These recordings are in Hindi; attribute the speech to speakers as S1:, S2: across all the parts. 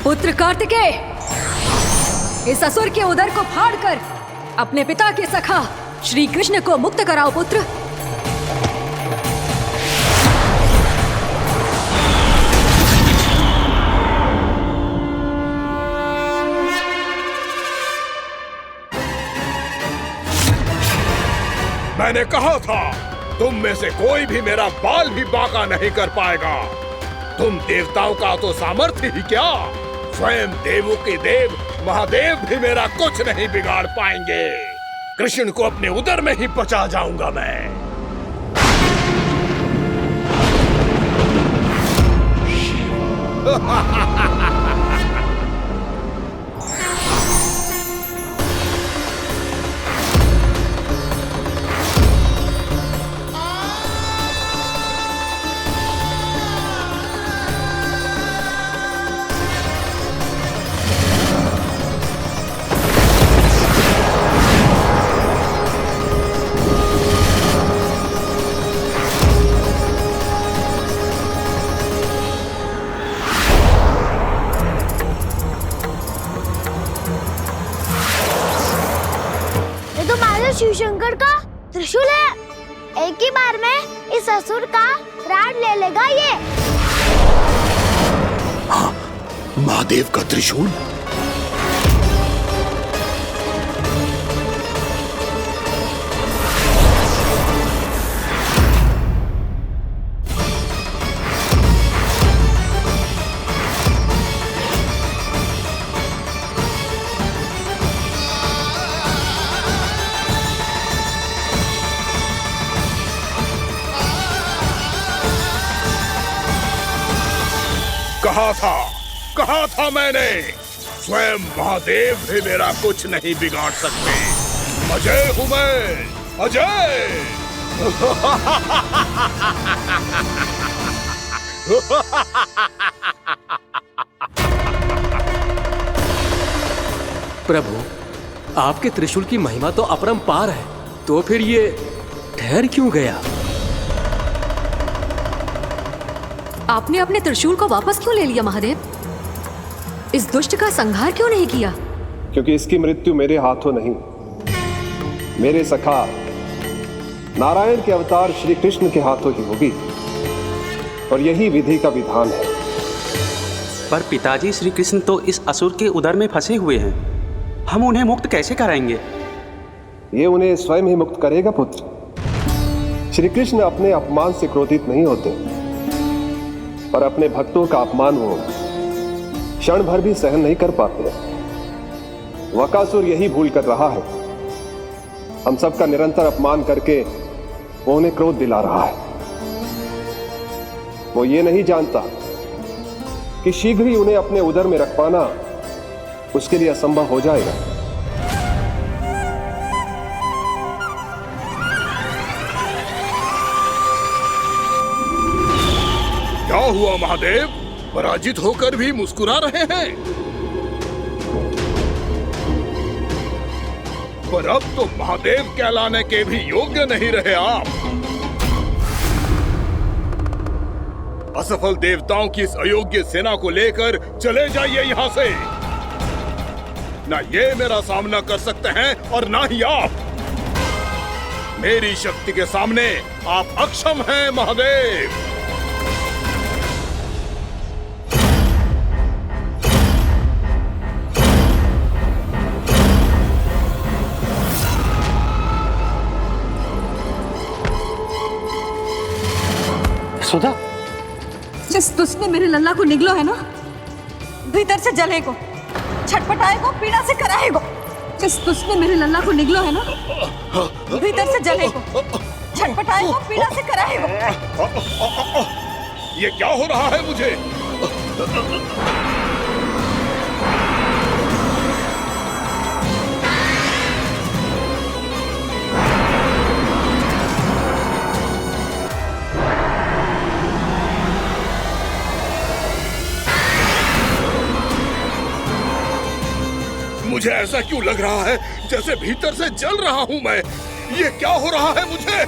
S1: पुत्र कार्तिकेय, इस असुर के उदर को फाड़कर अपने पिता के सखा श्री कृष्ण को मुक्त कराओ पुत्र।
S2: मैंने कहा था तुम में से कोई भी मेरा बाल भी बांका नहीं कर पाएगा। तुम देवताओं का तो सामर्थ्य ही क्या, स्वयं देवों के देव महादेव भी मेरा कुछ नहीं बिगाड़ पाएंगे। कृष्ण को अपने उदर में ही पचा जाऊंगा मैं।
S3: शिव शंकर का त्रिशूल है। एक ही बार में इस असुर का प्राण ले लेगा ये।
S2: हाँ, महादेव का त्रिशूल। कहा था मैंने, स्वयं महादेव भी मेरा कुछ नहीं बिगाड़ सकते। अजय हूं मैं, अजय।
S4: प्रभु, आपके त्रिशूल की महिमा तो अपरंपार है, तो फिर ये ठहर क्यों गया?
S1: आपने अपने त्रिशूल को वापस क्यों ले लिया महादेव? इस दुष्ट का संहार क्यों नहीं किया?
S5: क्योंकि इसकी मृत्यु मेरे हाथों नहीं, मेरे सखा नारायण के अवतार श्री कृष्ण के हाथों ही होगी, और यही विधि का विधान है।
S6: पर पिताजी, श्री कृष्ण तो इस असुर के उदर में फंसे हुए हैं, हम उन्हें मुक्त कैसे कराएंगे?
S5: ये उन्हें स्वयं ही मुक्त करेगा पुत्र। श्री कृष्ण अपने अपमान से क्रोधित नहीं होते, पर अपने भक्तों का अपमान वो क्षण भर भी सहन नहीं कर पाते। वकासुर यही भूल कर रहा है, हम सबका निरंतर अपमान करके वो उन्हें क्रोध दिला रहा है। वो ये नहीं जानता कि शीघ्र ही उन्हें अपने उदर में रख पाना उसके लिए असंभव हो जाएगा।
S2: क्या हुआ महादेव, पराजित होकर भी मुस्कुरा रहे हैं? पर अब तो महादेव कहलाने के भी योग्य नहीं रहे आप। असफल देवताओं की इस अयोग्य सेना को लेकर चले जाइए यहाँ से। ना ये मेरा सामना कर सकते हैं और ना ही आप। मेरी शक्ति के सामने आप अक्षम हैं महादेव।
S7: सुधा,
S1: जिस दुष्ट ने मेरे लल्ला को निगलो है ना, भीतर से जलेगो, छटपटाएगो, पीड़ा से कराएगो। जिस दुष्ट ने मेरे लल्ला को निगलो है ना, भीतर से जलेगो, छटपटाएगो, पीड़ा से कराएगो।
S2: ये क्या हो रहा है मुझे? मुझे ऐसा क्यों लग रहा है जैसे भीतर से जल रहा हूं मैं। ये क्या हो रहा है मुझे?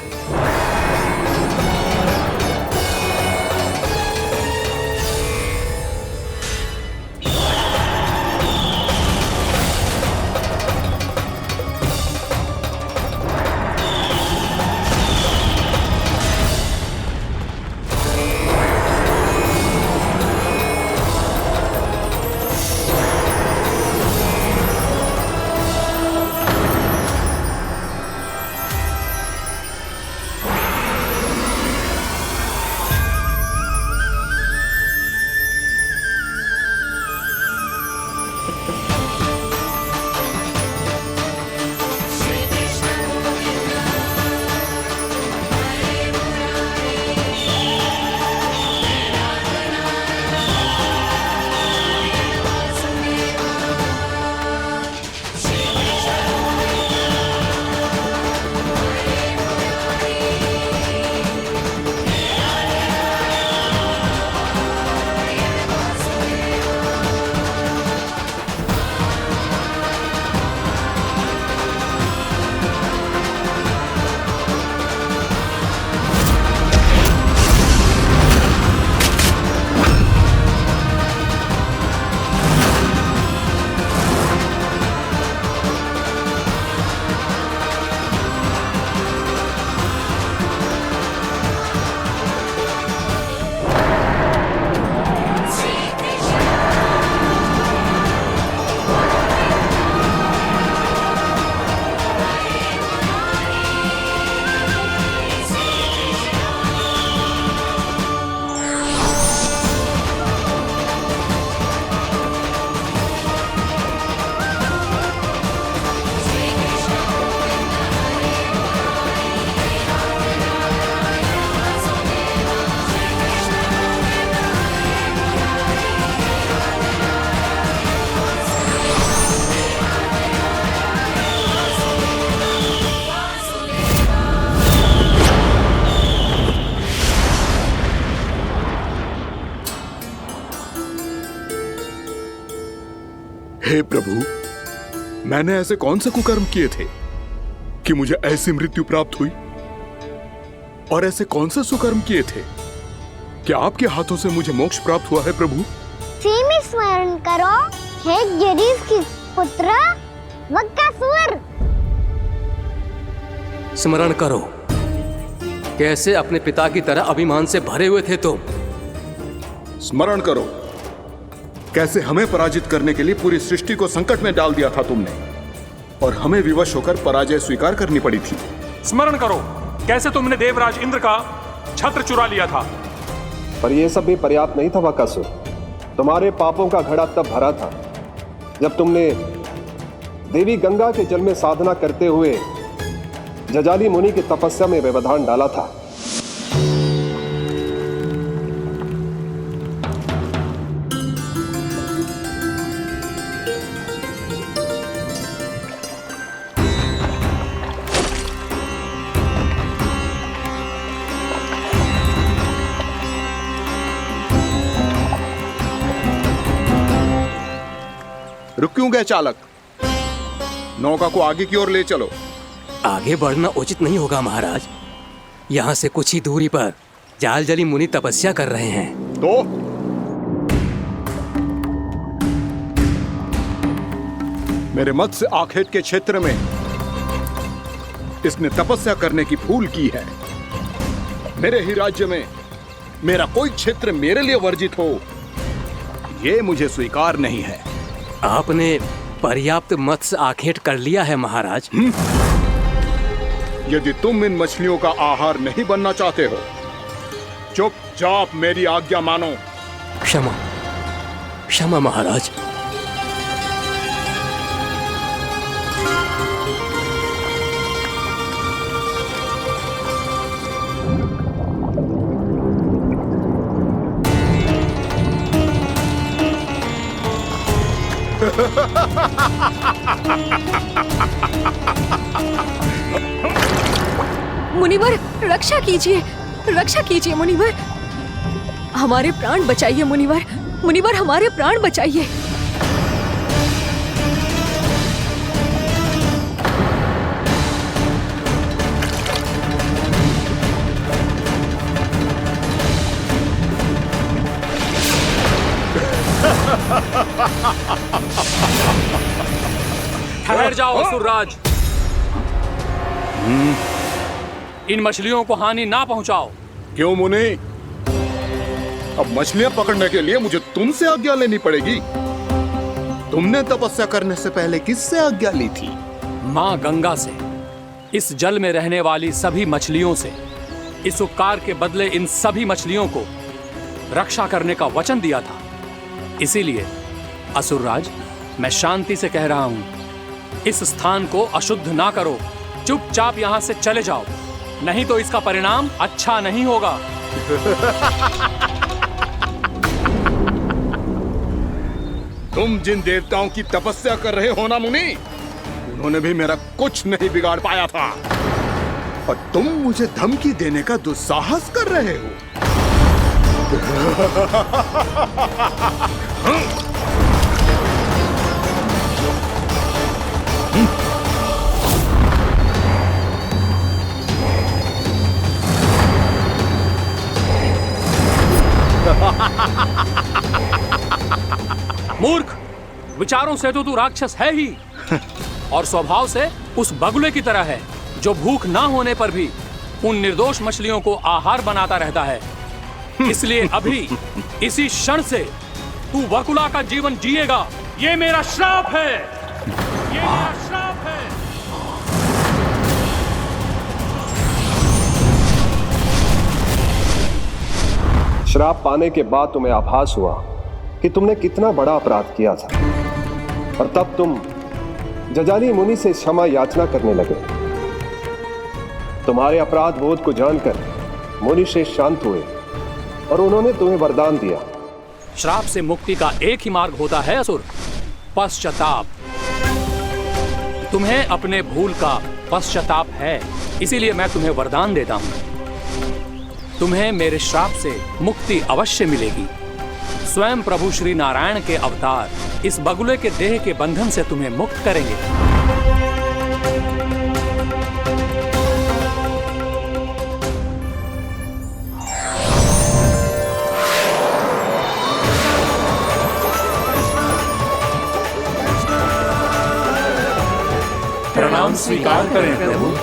S2: हे प्रभु, मैंने ऐसे कौन से कुकर्म किए थे कि मुझे ऐसी मृत्यु प्राप्त हुई? और ऐसे कौन से सुकर्म किए थे कि आपके हाथों से मुझे मोक्ष प्राप्त हुआ है प्रभु?
S3: में स्मरण करो, हे जरीस की पुत्र वक्कासुर।
S4: स्मरण करो, कैसे अपने पिता की तरह अभिमान से भरे हुए थे तुम।
S2: स्मरण करो, कैसे हमें पराजित करने के लिए पूरी सृष्टि को संकट में डाल दिया था तुमने, और हमें विवश होकर पराजय स्वीकार करनी पड़ी थी।
S7: स्मरण करो, कैसे तुमने देवराज इंद्र का छत्र चुरा लिया था।
S5: पर यह सब भी पर्याप्त नहीं था वक्कासुर। तुम्हारे पापों का घड़ा तब भरा था जब तुमने देवी गंगा के जल में साधना करते हुए जजाली मुनि की तपस्या में व्यवधान डाला था।
S2: रुक क्यों गए चालक? नौका को आगे की ओर ले चलो।
S4: आगे बढ़ना उचित नहीं होगा महाराज। यहाँ से कुछ ही दूरी पर जालजली मुनि तपस्या कर रहे हैं।
S2: तो मेरे मत्स्य आखेट के क्षेत्र में इसने तपस्या करने की भूल की है। मेरे ही राज्य में मेरा कोई क्षेत्र मेरे लिए वर्जित हो, यह मुझे स्वीकार नहीं है।
S4: आपने पर्याप्त मत्स्य आखेट कर लिया है महाराज।
S2: यदि तुम इन मछलियों का आहार नहीं बनना चाहते हो, चुपचाप मेरी आज्ञा मानो।
S4: क्षमा, क्षमा महाराज।
S1: मुनिवर, रक्षा कीजिए, रक्षा कीजिए मुनिवर। हमारे प्राण बचाइए मुनिवर, मुनिवर हमारे प्राण बचाइए।
S7: ठहर जाओ असुरराज, इन मछलियों को हानि ना पहुंचाओ।
S2: क्यों मुनि? अब मछलियां पकड़ने के लिए मुझे तुमसे आज्ञा लेनी पड़ेगी। तुमने तपस्या करने से पहले किससे आज्ञा ली थी?
S7: माँ गंगा से, इस जल में रहने वाली सभी मछलियों से। इस उपकार के बदले इन सभी मछलियों को रक्षा करने का वचन दिया था। इसीलिए असुरराज, मैं शांति से कह रहा हूं, इस स्थान को अशुद्ध ना करो। चुपचाप यहां से चले जाओ, नहीं तो इसका परिणाम अच्छा नहीं होगा।
S2: तुम जिन देवताओं की तपस्या कर रहे हो ना मुनि, उन्होंने भी मेरा कुछ नहीं बिगाड़ पाया था, और तुम मुझे धमकी देने का दुस्साहस कर रहे हो।
S7: मूर्ख, विचारों से तो तू राक्षस है ही, और स्वभाव से उस बगुले की तरह है जो भूख ना होने पर भी उन निर्दोष मछलियों को आहार बनाता रहता है। इसलिए अभी इसी क्षण से तू बगुला का जीवन जिएगा। ये मेरा श्राप है, ये मेरा श्राप है।
S5: श्राप पाने के बाद तुम्हें आभास हुआ कि तुमने कितना बड़ा अपराध किया था, और तब तुम जजाली मुनि से क्षमा याचना करने लगे। तुम्हारे अपराध बोध को जानकर मुनि श्रेष्ठ शांत हुए और उन्होंने तुम्हें वरदान दिया।
S7: श्राप से मुक्ति का एक ही मार्ग होता है असुर, पश्चाताप। तुम्हें अपने भूल का पश्चाताप है, इसीलिए मैं तुम्हें वरदान देता हूं। तुम्हें मेरे श्राप से मुक्ति अवश्य मिलेगी। स्वयं प्रभु श्री नारायण के अवतार इस बगुले के देह के बंधन से तुम्हें मुक्त करेंगे। प्रणाम स्वीकार करें प्रभु।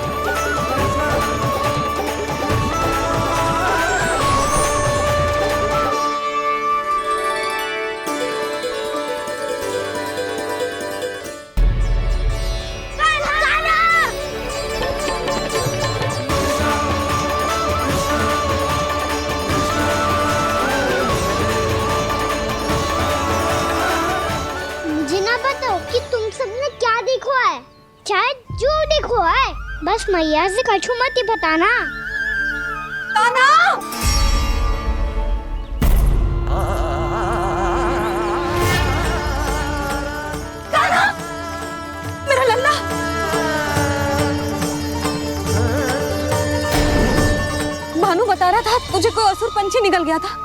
S3: मुझे ना बताओ कि तुम सबने क्या देखा है, शायद जो देखो है, बस मैया से कछु मत ही बताना।
S1: कान्हा! कान्हा! मेरा लल्ला! भानु बता रहा था तुझे कोई असुर पंछी निकल गया था।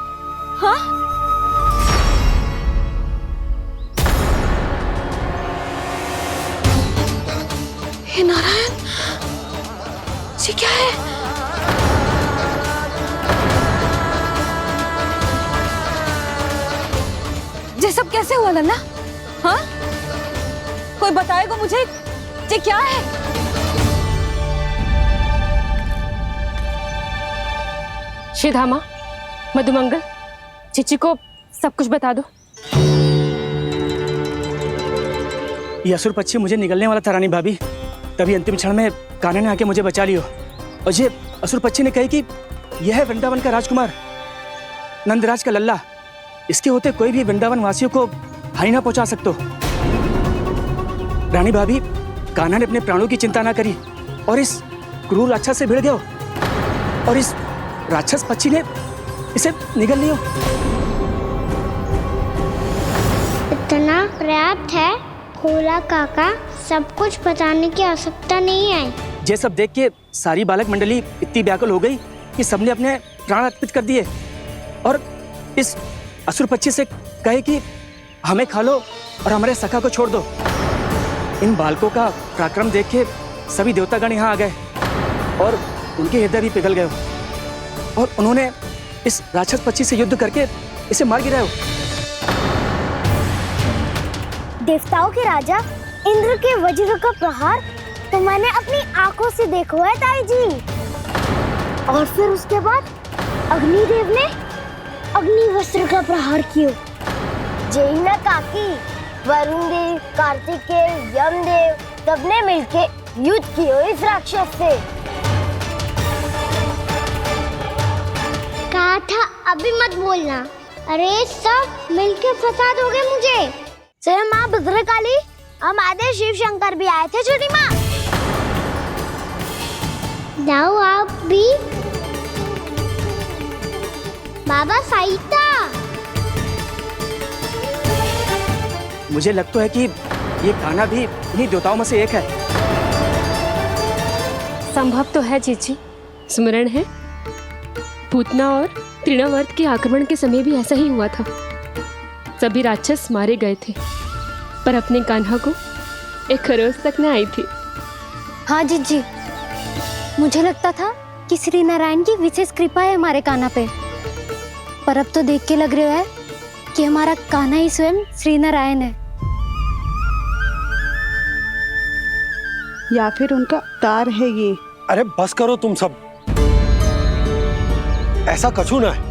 S1: हाँ? हे नारायण, ये क्या है? ये सब कैसे हुआ लल्ला? हाँ? कोई बताएगा मुझे ये क्या है?
S8: श्रीधामा, मधुमंगल, चिची को सब कुछ बता दो।
S9: ये असुर पक्षी मुझे निकलने वाला था रानी भाभी, तभी अंतिम क्षण में कान्हा ने आके मुझे बचा लियो। और ये असुर पक्षी ने कही कि यह है वृंदावन का राजकुमार, नंदराज का लल्ला। इसके होते कोई भी वृंदावन वासियों को हानि ना पहुंचा सकते। रानी भाभी, कान्हा ने अपने प्राणों की चिंता ना करी और इस क्रूर राक्षस से भिड़ गयो और इस राक्षस पक्षी ने इसे निगल लियो।
S3: इतना पर्याप्त है भोला काका, सब कुछ बताने की आवश्यकता नहीं है।
S9: ये सब देख के सारी बालक मंडली इतनी व्याकुल हो गई कि सबने अपने प्राण अर्पित कर दिए और इस असुर पक्षी से कहे कि हमें खा लो और हमारे सखा को छोड़ दो। इन बालकों का पराक्रम देख के सभी देवतागण यहाँ आ गए और उनके हृदय भी पिघल गए और उन्होंने इस राक्षस पक्षी से युद्ध करके इसे मार गिराया।
S3: देवताओं के राजा इंद्र के वज्र का प्रहार तो मैंने अपनी आंखों से देखा है ताई जी। और फिर उसके बाद अग्निदेव ने अग्निवस्त्र का प्रहार किया। जय ना काकी, वरुण देव, कार्तिकेय, यमदेव सबने मिलके युद्ध किया इस राक्षस से। कहा था अभी मत बोलना। अरे सब मिलके फंसा दोगे मुझे। स्वयं माँ भद्रकाली, हमारे शिव शंकर भी आए थे छोटी माँ। जाओ आप भी। बाबा साईता,
S9: मुझे लगता है कि ये कान्हा भी इन्हीं देवताओं में से एक है।
S8: संभव तो है चीची, स्मरण है पूतना और तृणावर्त के आक्रमण के समय भी ऐसा ही हुआ था। सभी राक्षस मारे गए थे पर अपने कान्हा को एक खरोच तक न आई थी।
S3: हाँ जीजी, मुझे लगता था कि श्री नारायण की विशेष कृपा है हमारे कान्हा पे, पर अब तो देख के लग रहा है कि हमारा कान्हा ही स्वयं श्री नारायण है।
S10: या फिर उनका अवतार है ये।
S5: अरे बस करो तुम सब, ऐसा कछु ना है।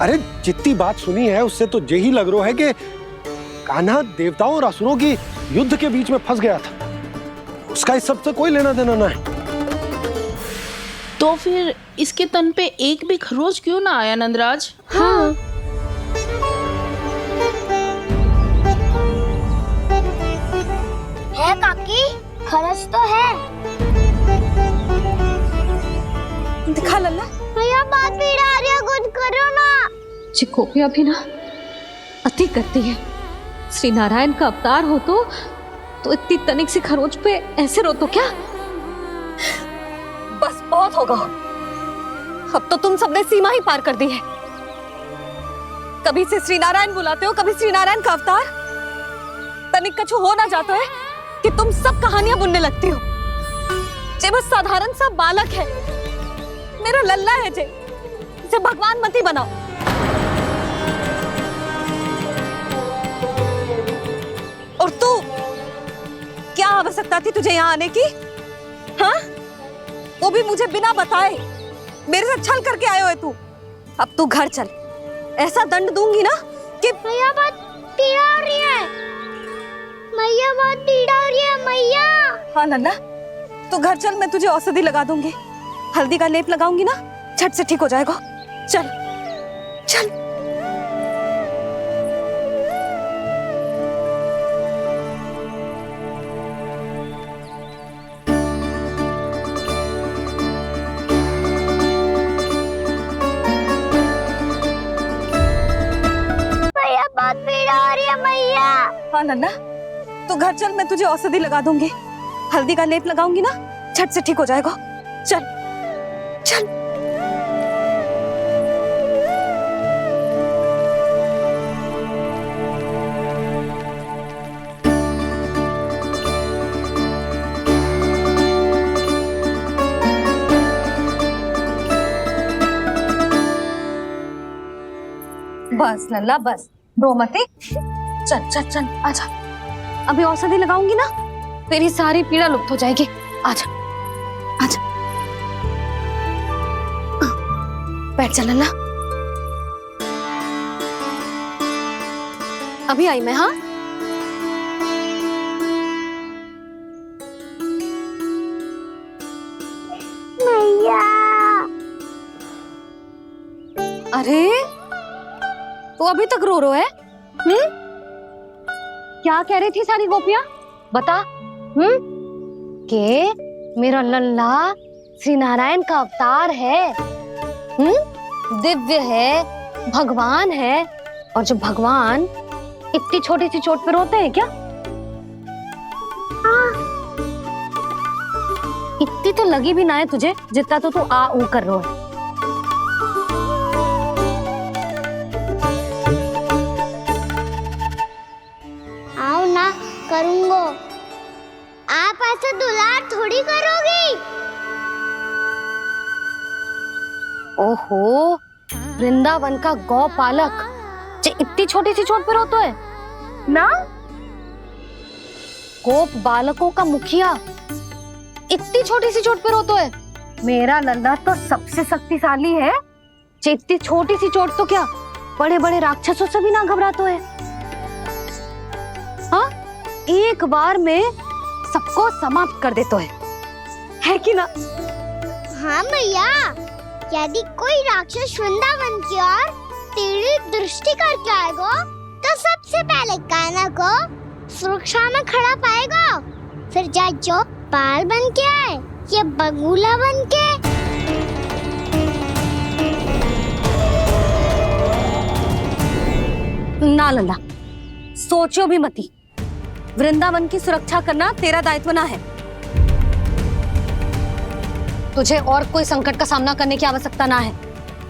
S5: अरे जितनी बात सुनी है उससे तो यही लग रहा है कि कान्हा देवताओं और असुरों की युद्ध के बीच में फंस गया था। उसका इस सब से कोई लेना देना ना है।
S11: तो फिर इसके तन पे एक भी खरोच क्यों ना आया नंदराज?
S8: हाँ,
S3: है काकी, खरच तो है।
S1: दिखा लल्ला।
S3: भैया बात पीड़ा आ रही है, कुछ करो ना।
S1: चिकोपिया भी ना अति करती है। श्री नारायण का अवतार हो तो इतनी तनिक सी खरोच पे ऐसे रो तो क्या? बस बहुत होगा। अब तो तुम सबने सीमा ही पार कर दी है। कभी से श्री नारायण बुलाते हो, कभी श्री नारायण का अवतार। तनिक कछु हो ना जाता है कि तुम सब कहानियां बुनने लगती हो। जे बस साधारण सा बालक है, मेरा लल्ला है जे, इसे भगवान मती बनाओ। और तू, क्या आवश्यकता थी तुझे यहाँ आने की? हाँ, वो भी मुझे बिना बताए। मेरे से छल करके आयो है तू। अब तू घर चल, ऐसा दंड दूंगी ना कि
S3: मैया बहुत पीड़ा हो रही है। मैया बहुत पीड़ा हो रही है मैया।
S1: हाँ लल्ला, तू घर चल, मैं तुझे औषधि लगा दूंगी। हल्दी का लेप लगाऊंगी ना, झट से ठीक हो जाएगा। चल चल।
S3: मैया बहुत पीड़ा हो रही है मैया।
S1: हाँ लल्ला, तू घर चल, मैं तुझे औषधि लगा दूंगी। हल्दी का लेप लगाऊंगी ना, झट से ठीक हो जाएगा। चल चल। बस लल्ला बस, रो मते। चल चल चल, आजा। अभी औषधि लगाऊंगी ना, तेरी सारी पीड़ा लुप्त हो जाएगी। आजा आजा, बैठ जा लल्ला। अभी आई मैं। हाँ,
S3: मैया।
S1: अरे तो अभी तक रो रो है? क्या कह रही थी सारी गोपियां? बता। के मेरा लल्ला श्री नारायण का अवतार है, दिव्य है, भगवान है। और जो भगवान इतनी छोटी सी चोट पे रोते हैं क्या? इतनी तो लगी भी ना है तुझे, जितना तो तू आ ऊ कर रो है।
S3: आओ ना, करूंगो। आप ऐसा दुलार थोड़ी करोगी।
S1: ओहो, वृंदावन का गौपालक जे इतनी छोटी सी चोट पे रोता है ना? गोप बालकों का मुखिया इतनी छोटी सी चोट पे रोता है? मेरा लल्ला तो सबसे शक्तिशाली है। जे इतनी छोटी सी चोट तो क्या, बड़े बड़े राक्षसों से भी ना घबराता है। हाँ, एक बार में सबको समाप्त कर देता है कि ना?
S3: हाँ मैया, यदि कोई राक्षस वृंदावन की ओर तेरी दृष्टि करके आएगा, तो सबसे पहले कान्हा को सुरक्षा में खड़ा पाएगा। फिर चाहे जो बाल बन के आए या बगुला बन के।
S1: ना लल्ला, सोचो भी मती। वृंदावन की सुरक्षा करना तेरा दायित्व ना है। तुझे और कोई संकट का सामना करने की आवश्यकता ना है।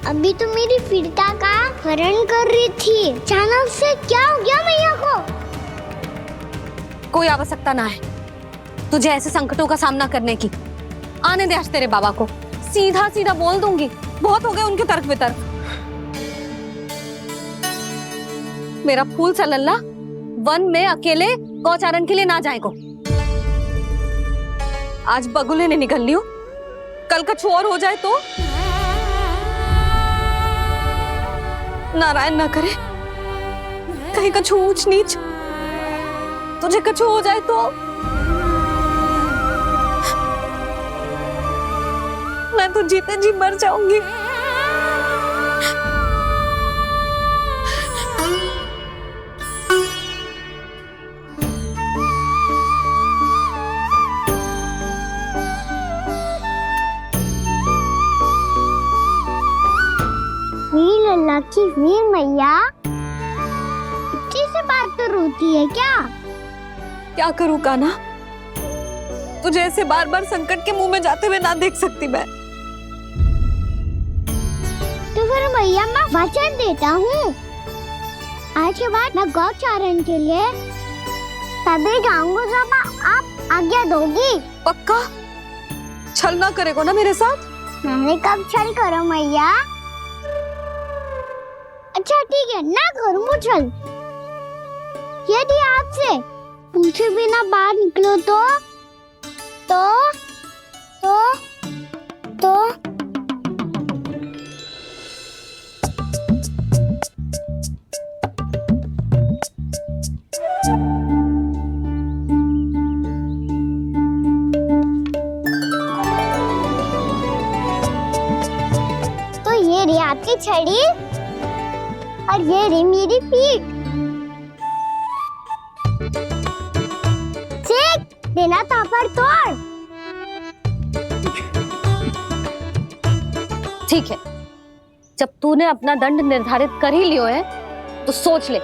S3: अभी तो मेरी पीड़िता का हरण कर रही थी, अचानक से क्या हो गया मैया को?
S1: कोई आवश्यकता ना है तुझे ऐसे संकटों का सामना करने की। आने दे आज तेरे बाबा को, सीधा सीधा बोल दूंगी। बहुत हो गए उनके तर्क वितर्क। मेरा फूल सा लल्ला वन में अकेले गौचारण के लिए ना जाएगो। आज बगुले ने निकल लियो, कल कछु और हो जाए तो? नारायण ना करे, कहीं कछु ऊंच नीच तुझे कछु हो जाए तो? मैं तो जीते जी मर जाऊंगी।
S3: वीर लल्ला की वीर मैया इतनी से बात तो रोती है क्या?
S1: क्या करूं कान्हा, तुझे ऐसे बार बार संकट के मुंह में जाते हुए ना देख सकती मैं।
S3: तो फिर मैया मैं वचन देता हूँ, आज के बाद मैं गौचारण के लिए तभी जाऊंगा जब आप आज्ञा दोगी।
S1: पक्का छल ना करेगा ना मेरे साथ?
S3: मैंने कब छल करो मैया? अच्छा ठीक है, ना करूँ छल। यदि आपसे पूछे बिना बाहर निकलो तो ये रही आपकी छड़ी और ये रही मेरी पीठ। ठीक देना तापर तोड़।
S1: ठीक है, जब तूने अपना दंड निर्धारित कर ही लियो है तो सोच ले,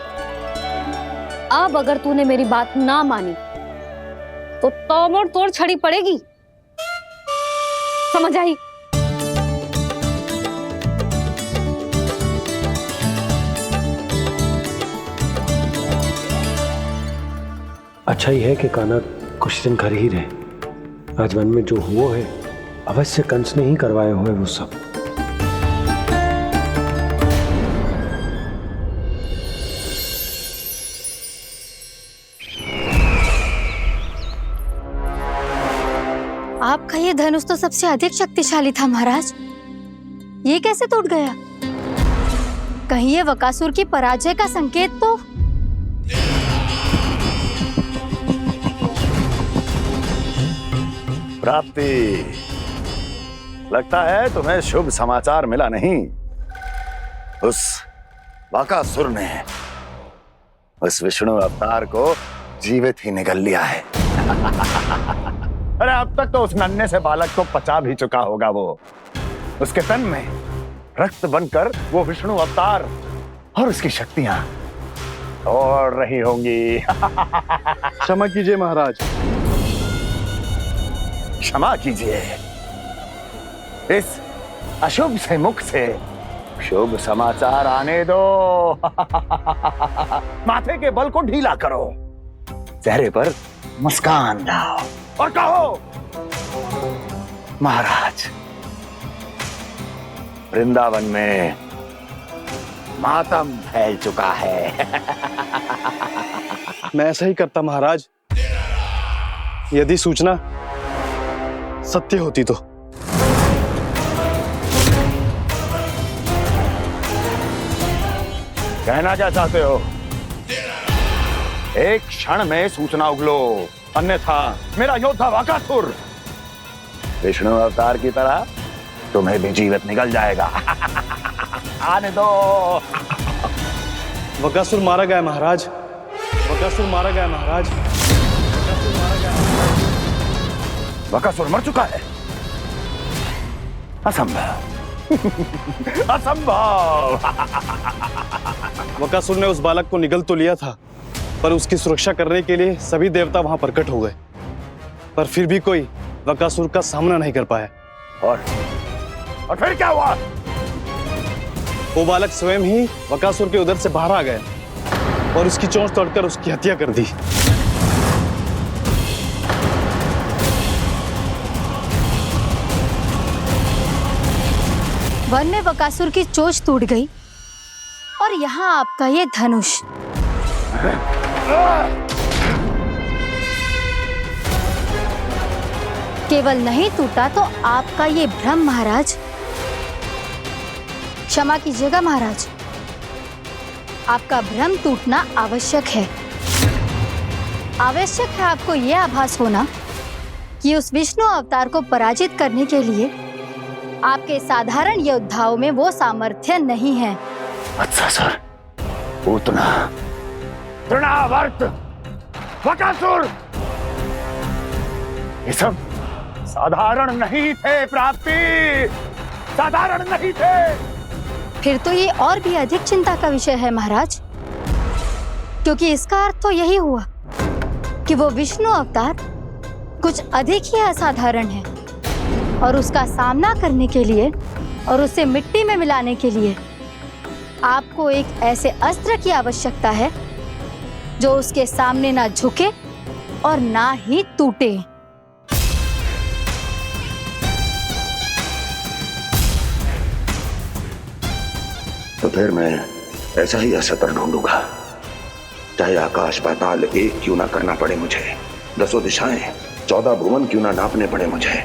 S1: अब अगर तूने मेरी बात ना मानी तो तोड़ तोड़ छड़ी पड़ेगी। समझ आई?
S12: अच्छा ही है कि कान्हा कुछ दिन घर ही रहे। आज वन में जो हुआ है अवश्य कंस ने ही करवाए हुए वो सब।
S3: आपका ये धनुष तो सबसे अधिक शक्तिशाली था महाराज, ये कैसे टूट गया? कहीं ये बकासुर की पराजय का संकेत तो?
S13: प्राप्ति, लगता है तुम्हें शुभ समाचार मिला नहीं। उस बकासुर ने उस विष्णु अवतार को जीवित ही निगल लिया है। अरे अब तक तो उस नन्हे से बालक को पचा भी चुका होगा वो। उसके तन में रक्त बनकर वो विष्णु अवतार और उसकी शक्तियां दौड़ रही होंगी।
S5: क्षमा कीजिए महाराज।
S13: क्षमा कीजिए, इस अशुभ से मुख से शुभ समाचार आने दो। माथे के बल को ढीला करो, चेहरे पर मुस्कान लाओ और कहो, महाराज वृंदावन में मातम फैल चुका है।
S5: मैं ऐसा ही करता महाराज, यदि सूचना सत्य होती तो।
S13: कहना क्या चाहते हो? एक क्षण में सूचना उगलो, अन्यथा मेरा योद्धा बकासुर विष्णु अवतार की तरह तुम्हें भी जीवित निकल जाएगा। आने दो।
S5: बकासुर मारा गया महाराज, बकासुर मारा गया महाराज, बकासुर मारा गया।
S13: बकासुर मर चुका है? असंभव। असंभव।
S5: बकासुर ने उस बालक को निगल तो लिया था, पर उसकी सुरक्षा करने के लिए सभी देवता वहां प्रकट हो गए, पर फिर भी कोई बकासुर का सामना नहीं कर पाया।
S13: और फिर क्या हुआ?
S5: वो बालक स्वयं ही बकासुर के उदर से बाहर आ गया और उसकी चोंच तोड़कर उसकी हत्या कर दी।
S3: वन में बकासुर की चोंच टूट गई और यहाँ आपका ये धनुष। केवल नहीं टूटा तो आपका ये भ्रम महाराज। क्षमा कीजिएगा महाराज, आपका भ्रम टूटना आवश्यक है। आवश्यक है आपको यह आभास होना कि उस विष्णु अवतार को पराजित करने के लिए आपके साधारण योद्धाओं में वो सामर्थ्य नहीं है।
S13: अच्छा सर, पूतना, तृणावर्त, बकासुर, ये सब साधारण नहीं थे प्राप्ति, साधारण नहीं थे।
S3: फिर तो ये और भी अधिक चिंता का विषय है महाराज, क्योंकि इसका अर्थ तो यही हुआ कि वो विष्णु अवतार कुछ अधिक ही असाधारण है और उसका सामना करने के लिए और उसे मिट्टी में मिलाने के लिए
S14: आपको एक ऐसे अस्त्र की आवश्यकता है जो उसके सामने ना झुके और ना ही टूटे।
S13: तो फिर मैं ऐसा ही अस्त्र ढूंढूंगा, चाहे आकाश पाताल एक क्यों ना करना पड़े मुझे, 10 दिशाएं 14 भुवन क्यों ना नापने पड़े मुझे।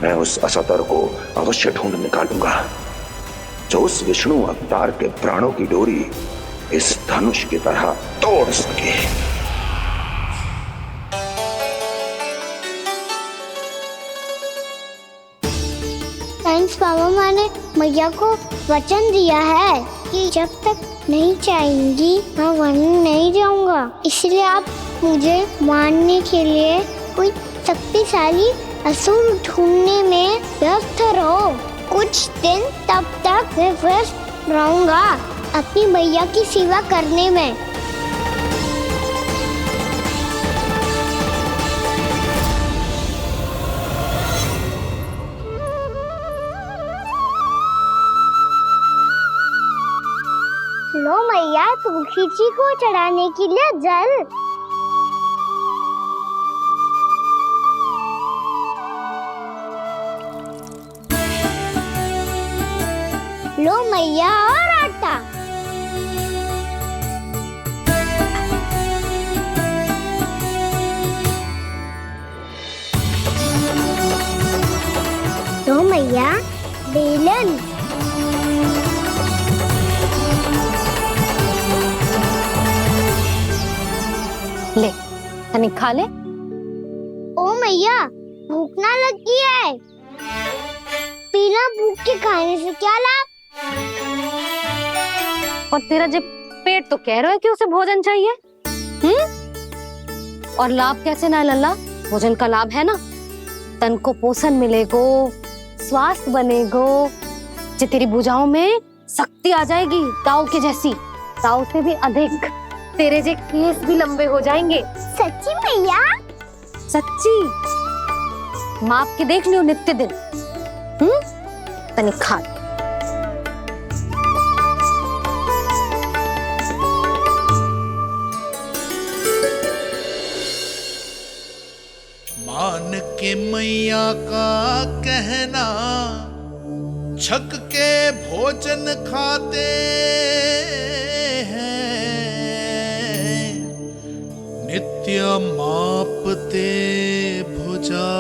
S13: मैं उस अस्त्र को अवश्य ढूंढ निकालूंगा जो उस विष्णु अवतार के प्राणों की डोरी इस धनुष की तरह तोड़ सके।
S3: थैंक्स पापा, मैंने मैया को वचन दिया है कि जब तक नहीं चाहेंगी मैं वन नहीं जाऊंगा। इसलिए आप मुझे मारने के लिए कोई शक्तिशाली असुर ढूंढने में व्यस्त रहो। कुछ दिन तब तक मैं व्यस्त रहूंगा अपनी मैया की सेवा करने में। लो मैया, तुलसी जी को चढ़ाने के लिए जल। लो मैया, और आटा। लो मैया, बेलन।
S14: ले तनिक खा ले।
S3: ओ मैया, भूख ना लगी है। बिना भूख के खाने से क्या लाभ?
S14: और तेरा जब पेट तो कह रहा है कि उसे भोजन चाहिए, और लाभ कैसे ना लल्ला? भोजन का लाभ है ना, तन को पोषण मिलेगो, स्वास्थ्य बनेगो, जे तेरी भुजाओं में शक्ति आ जाएगी ताऊ के जैसी, ताऊ से भी अधिक। तेरे जे केस भी लंबे हो जाएंगे।
S3: सच्ची मैया?
S14: सच्ची। माप के देख लियो नित्य दिन। तनिक खा।
S15: मान के मैया का कहना, छक के भोजन खाते हैं, नित्य मापते भुजा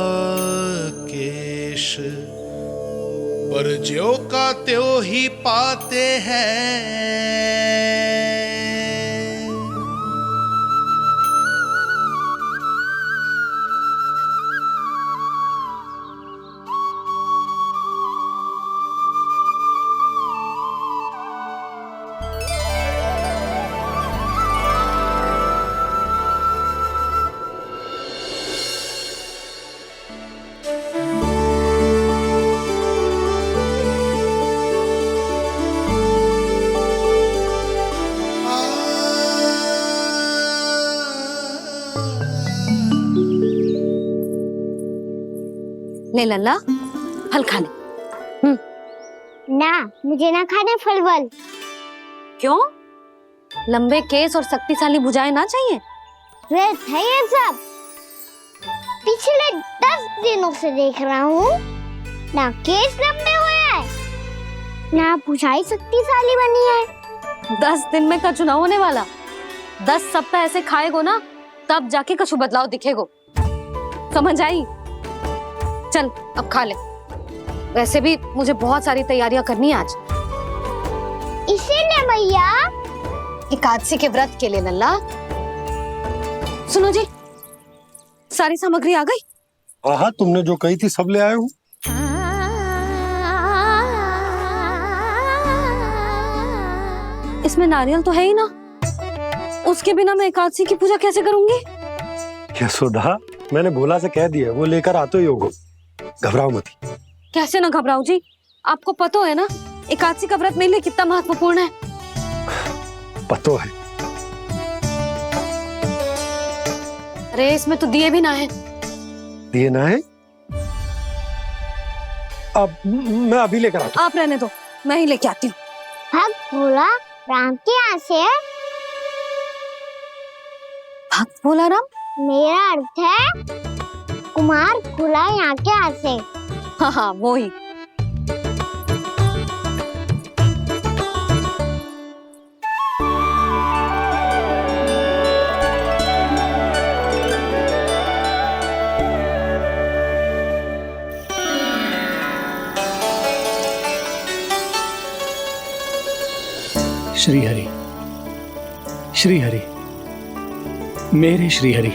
S15: केश, पर ज्यों का त्यों ही पाते हैं।
S14: ले लल्ला, फल खा ले।
S3: ना, मुझे ना खाने फल वल।
S14: क्यों? लंबे केस और शक्तिशाली भुजाएं ना चाहिए?
S3: व्यर्थ है ये सब। पिछले 10 दिनों से देख रहा हूँ, ना केस लंबे हुए हैं, ना भुजाएं शक्तिशाली बनी है।
S14: 10 दिन में का चुनाव होने वाला। 10 सप्ताह ऐसे खाएगो ना, तब जाके कछु बदलाव दिखेगो। समझ आई? चल अब खा ले। वैसे भी मुझे बहुत सारी तैयारियां करनी है आज।
S3: इसीलिए भैया,
S14: एकादशी के व्रत के लिए लल्ला। सुनो जी, सारी सामग्री आ गई?
S12: हाँ, तुमने जो कही थी सब ले आए हूँ।
S14: इसमें नारियल तो है ही ना, उसके बिना मैं एकादशी की पूजा कैसे करूंगी?
S12: यशोदा, मैंने भोला से कह दिया, वो लेकर आते ही होगा, घबराओ मत।
S14: कैसे ना घबराओ जी, आपको पता है ना एकादशी का व्रत मेरे लिए कितना महत्वपूर्ण है।
S12: पता है।
S14: अरे इसमें तो दिए भी ना है।
S12: दिए ना है? अब मैं अभी लेकर आता हूँ।
S14: आप रहने दो, मैं ही लेके आती हूँ।
S3: भाग भोला, राम के यहाँ से है?
S14: भक्त भोला राम?
S3: मेरा अर्थ है कुमार खुला यहाँ के यहाँ से।
S14: हाँ हाँ वो ही।
S7: श्री हरि, श्री हरि, मेरे श्री हरि।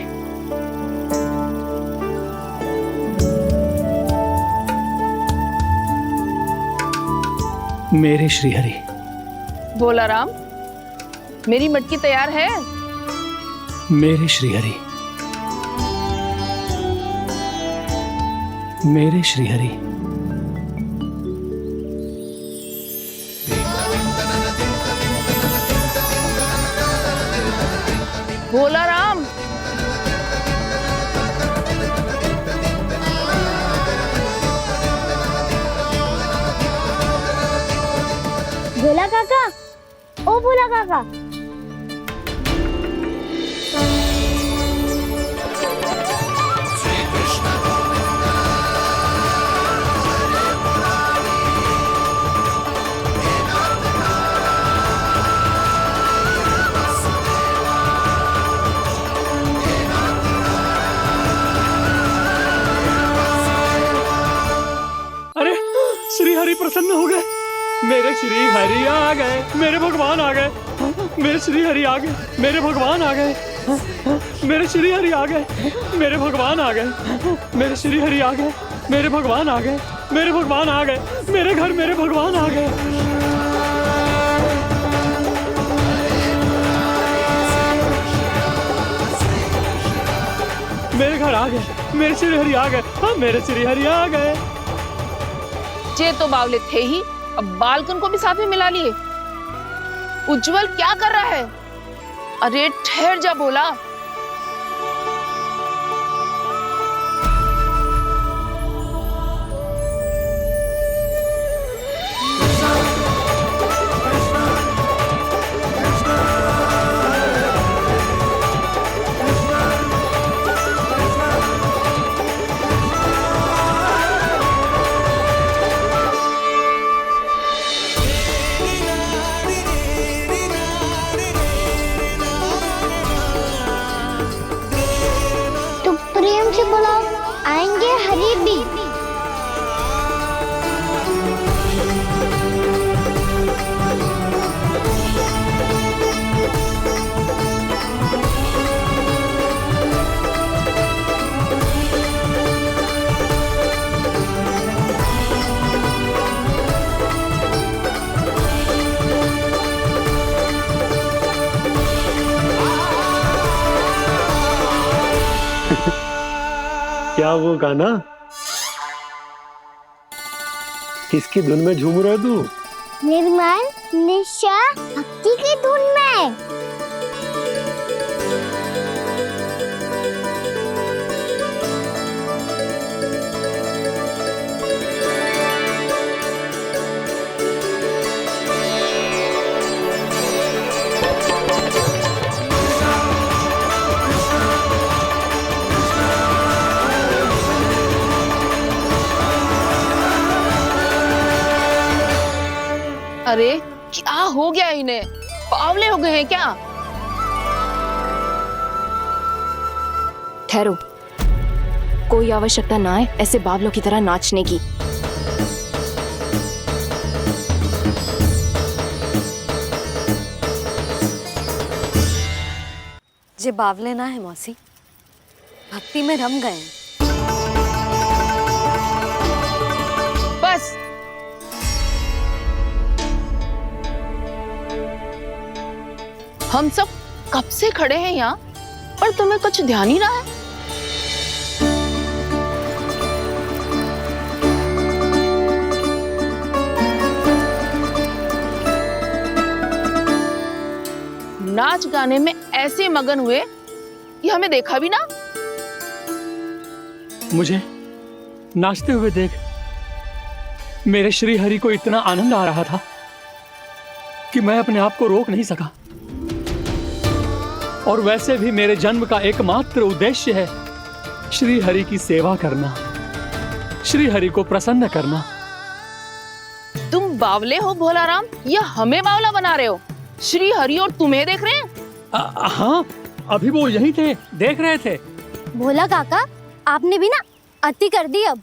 S7: मेरे श्री हरि।
S11: भोला राम, मेरी मटकी तैयार है?
S7: मेरे श्री हरि। मेरे श्री हरि।
S11: भोला राम,
S3: भोला काका, ओ भोला काका।
S7: अरे श्री हरि प्रसन्न हो गए। मेरे श्री हरि आ गए, मेरे भगवान आ गए। मेरे श्री हरि आ गए, मेरे भगवान आ गए। मेरे श्री हरि आ गए, मेरे भगवान आ गए। मेरे श्री हरि आ गए, मेरे भगवान आ गए। मेरे भगवान आ गए, मेरे घर मेरे भगवान आ गए। मेरे घर आ गए, मेरे श्री हरि आ गए। हाँ मेरे श्री हरि आ गए।
S11: जे तो बावले थे ही, अब बालकन को भी साथ में मिला लिए। उज्जवल क्या कर रहा है? अरे ठहर जा भोला।
S3: प्रेम से बुलाओ, आएंगे हरि भी।
S12: क्या वो गाना? किसकी धुन में झूम रहा तू?
S3: निर्मल निशा भक्ति की धुन में।
S11: अरे क्या हो गया इन्हें? बावले हो गए हैं क्या?
S16: ठहरो, कोई आवश्यकता ना है ऐसे बावलों की तरह नाचने की।
S14: जे बावले ना है मौसी, भक्ति में रम गए।
S11: बस हम सब कब से खड़े हैं यहाँ, पर तुम्हें कुछ ध्यान ही रहा है। नाच गाने में ऐसे मगन हुए कि हमें देखा भी ना।
S7: मुझे नाचते हुए देख मेरे श्री हरि को इतना आनंद आ रहा था कि मैं अपने आप को रोक नहीं सका। और वैसे भी मेरे जन्म का एकमात्र उद्देश्य है श्री हरि की सेवा करना, श्री हरि को प्रसन्न करना।
S11: तुम बावले हो भोलाराम या हमें बावला बना रहे हो? श्री हरि और तुम्हें देख रहे हैं?
S7: हाँ, अभी वो यहीं थे, देख रहे थे।
S3: भोला काका, आपने भी ना अति कर दी अब।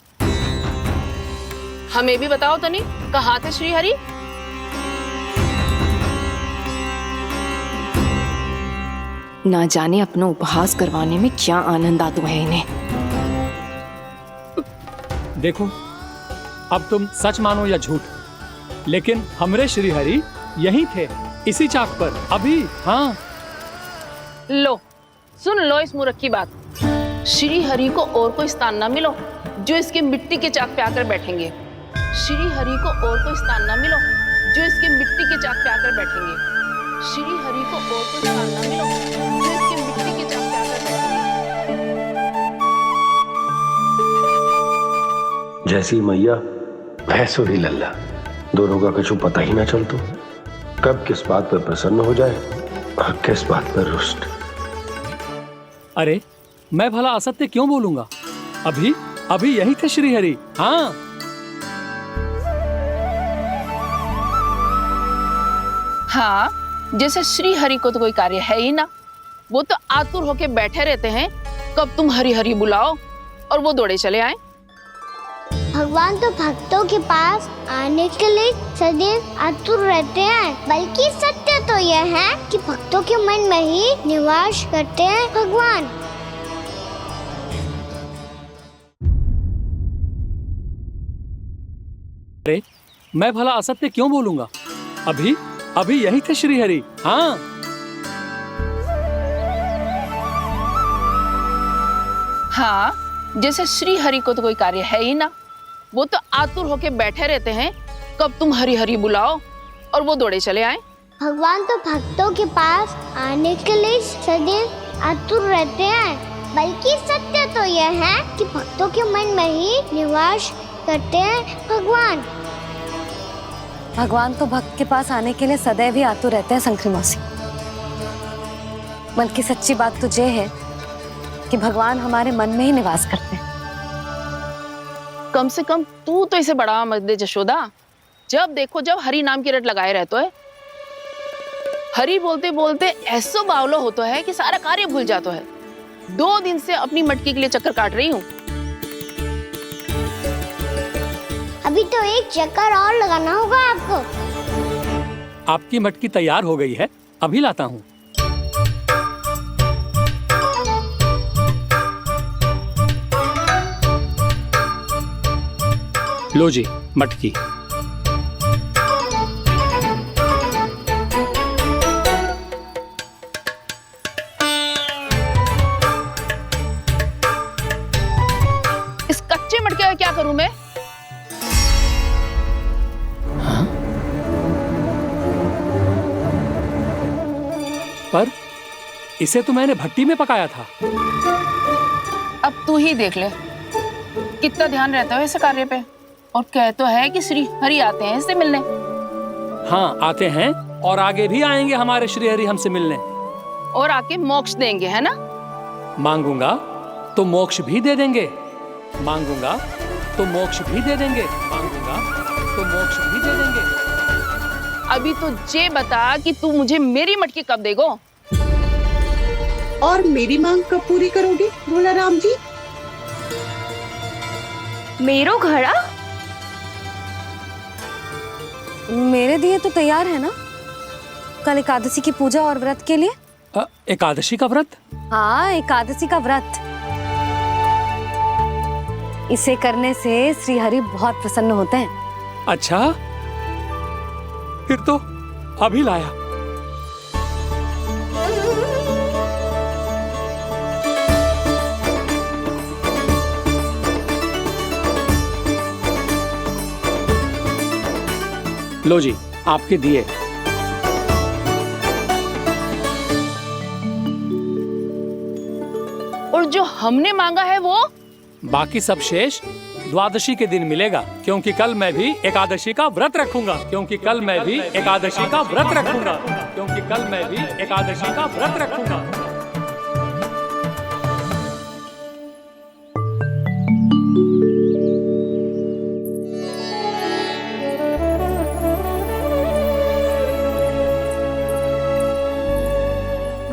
S11: हमें भी बताओ तनी, कहाँ थे श्री हरि?
S16: ना जाने अपना उपहास करवाने में क्या आनंद आतु है इन्हें।
S7: देखो, अब तुम सच मानो या झूठ, लेकिन हमरे श्री हरि यहीं थे, इसी चाक पर अभी। हाँ,
S11: लो सुन लो इस मूर्ख की बात। श्री हरि को और कोई स्थान ना मिलो जो इसके मिट्टी के चाक पे आकर बैठेंगे। श्री हरि को और कोई स्थान ना मिलो जो इसके मिट्टी के चाक पे आकर बैठेंगे। श्री हरि को और कोई स्थान ना मिलो जो इसके मिट्टी के चाक पे आकर बैठेंगे।
S12: जैसी मैया भैंसो ही लल्ला, दोनों का कुछ पता ही ना चलतो, कब किस बात पर प्रसन्न हो जाए और किस बात पर रुष्ट।
S7: अरे मैं भला असत्य क्यों बोलूंगा? अभी यही थे श्री हरि। हाँ,
S11: हाँ, जैसे श्री हरि को तो कोई कार्य है ही ना, वो तो आतुर होके बैठे रहते हैं कब तुम हरि हरि बुलाओ और वो दौड़े चले आए।
S3: भगवान तो भक्तों के पास आने के लिए सदैव आतुर रहते हैं, बल्कि सत्य तो यह है कि भक्तों के मन में ही निवास करते हैं भगवान।
S7: अरे मैं भला असत्य क्यों बोलूंगा? अभी यही थे श्री हरि। हाँ,
S11: हाँ, जैसे श्री हरि को तो कोई कार्य है ही ना, वो तो आतुर होके बैठे रहते हैं कब तुम हरि हरि बुलाओ और वो दौड़े चले आए।
S3: भगवान तो भक्तों के पास आने के लिए सदैव आतुर रहते हैं, बल्कि सत्य तो यह है कि भक्तों के मन में ही निवास करते हैं भगवान।
S14: भगवान तो भक्त के पास आने के लिए सदैव ही आतुर रहते हैं शंकरी मौसी। बल्कि सच्ची बात तो ये है कि भगवान हमारे मन में ही निवास करते हैं।
S11: कम से कम तू तो इसे बढ़ावा मत दे जशोदा। जब देखो जब हरि नाम की रट लगाए रहते है। हरि बोलते बोलते ऐसो बावलो होता है कि सारा कार्य भूल जाता है। 2 दिन से अपनी मटकी के लिए चक्कर काट रही हूँ।
S3: अभी तो एक चक्कर और लगाना होगा आपको।
S7: आपकी मटकी तैयार हो गई है, अभी लाता हूँ। लो जी मटकी।
S11: इस कच्चे मटके का क्या करूं मैं?
S7: पर इसे तो मैंने भट्टी में पकाया था।
S11: अब तू ही देख ले कितना ध्यान रहता है इस कार्य पे। और कह तो है कि श्री हरि आते हैं इससे मिलने।
S7: हाँ आते हैं और आगे भी आएंगे हमारे श्री हरि हमसे मिलने।
S11: और आके मोक्ष देंगे, है ना?
S7: मांगूंगा तो मोक्ष भी दे देंगे, मांगूंगा तो मोक्ष भी दे देंगे, मांगूंगा तो मोक्ष भी दे देंगे।
S11: अभी तो ये बता कि तू मुझे मेरी मटकी कब देगो?
S10: और मेरी मांग कब पूरी करोगी भोलाराम जी?
S14: मेरो घड़ा मेरे दिए तो तैयार है ना? कल एकादशी की पूजा और व्रत के लिए।
S7: एकादशी का व्रत?
S14: हाँ, एकादशी का व्रत। इसे करने से श्री हरि बहुत प्रसन्न होते हैं।
S7: अच्छा, फिर तो अभी लाया। लो जी आपके दिए।
S11: और जो हमने मांगा है वो?
S7: बाकी सब शेष द्वादशी के दिन मिलेगा, क्योंकि कल मैं भी एकादशी का व्रत रखूंगा, क्योंकि कल मैं भी एकादशी का व्रत रखूंगा, क्योंकि कल मैं भी एकादशी का व्रत रखूंगा।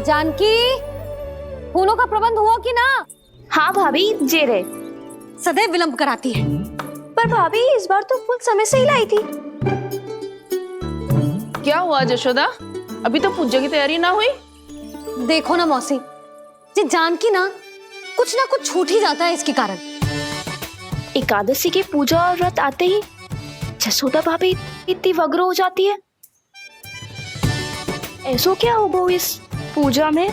S14: जानकी, फूलों का प्रबंध हुआ कि ना?
S16: हाँ भाभी, जे रहे।
S14: सदैव विलंब कराती है।
S16: पर भाभी इस बार तो फूल समय से ही लाई थी।
S11: क्या हुआ जशोदा, अभी तो पूजा की तैयारी ना हुई?
S14: देखो ना मौसी, ये जानकी ना कुछ छूट ही जाता है इसके कारण।
S16: एकादशी की पूजा और व्रत आते ही जसोदा भाभी इतनी वग्र हो जाती है। ऐसो क्या हो गो इस पूजा में?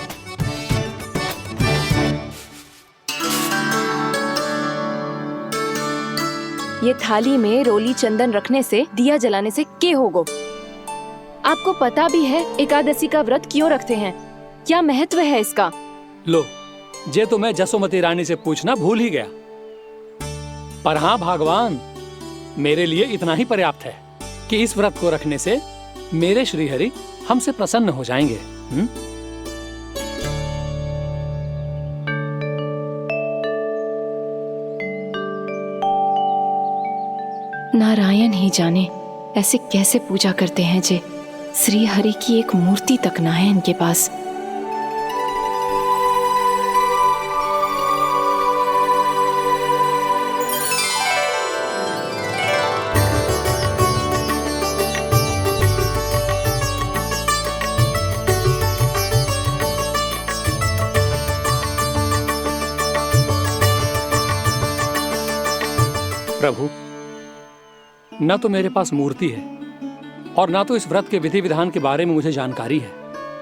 S16: ये थाली में रोली चंदन रखने से, दिया जलाने से के होगो? आपको पता भी है एकादशी का व्रत क्यों रखते हैं? क्या महत्व है इसका?
S7: लो, जे तो मैं जसोमती रानी से पूछना भूल ही गया। पर हाँ भगवान, मेरे लिए इतना ही पर्याप्त है कि इस व्रत को रखने से मेरे श्रीहरि हमसे प्रसन्न हो जाएंगे।
S16: नारायण ही जाने ऐसे कैसे पूजा करते हैं जे श्री हरि की एक मूर्ति तक ना है इनके पास।
S7: प्रभु, न तो मेरे पास मूर्ति है और ना तो इस व्रत के विधि विधान के बारे में मुझे जानकारी है,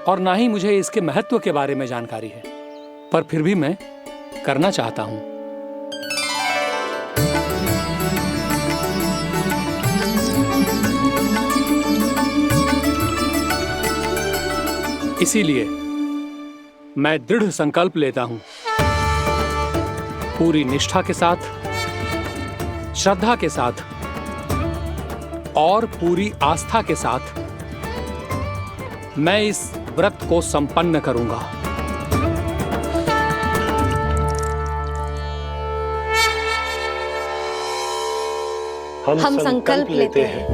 S7: और ना ही मुझे इसके महत्व के बारे में जानकारी है, पर फिर भी मैं करना चाहता हूं। इसीलिए मैं दृढ़ संकल्प लेता हूं, पूरी निष्ठा के साथ, श्रद्धा के साथ और पूरी आस्था के साथ मैं इस व्रत को संपन्न करूंगा।
S14: हम संकल्प लेते हैं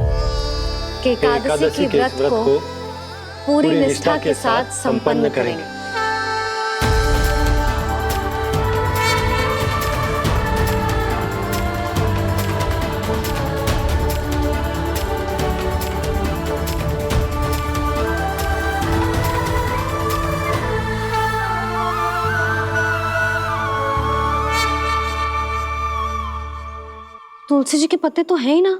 S14: कि एकादशी के व्रत को पूरी निष्ठा के साथ संपन्न करेंगे। तुलसी जी के पत्ते तो हैं ही ना।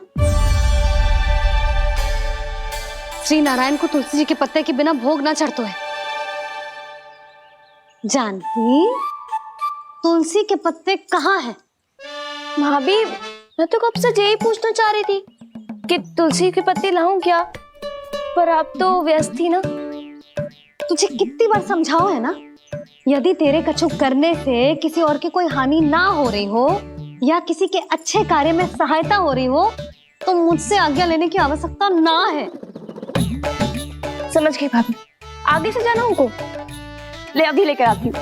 S14: श्री नारायण को तुलसी जी के पत्ते के बिना भोग ना चढ़तो है। जानकी, तुलसी के पत्ते कहाँ हैं?
S16: भाभी, मैं तो कब से यही पूछना चाह रही थी कि तुलसी के पत्ते लाऊं क्या, पर आप तो व्यस्त थी ना।
S14: तुझे कितनी बार समझाओ है ना, यदि तेरे कछु करने से किसी और की कोई हानि ना हो रही हो या किसी के अच्छे कार्य में सहायता हो रही हो तो मुझसे आज्ञा लेने की आवश्यकता ना है।
S16: समझ गई भाभी, आगे से जाना उनको। ले अभी लेकर आती हूँ।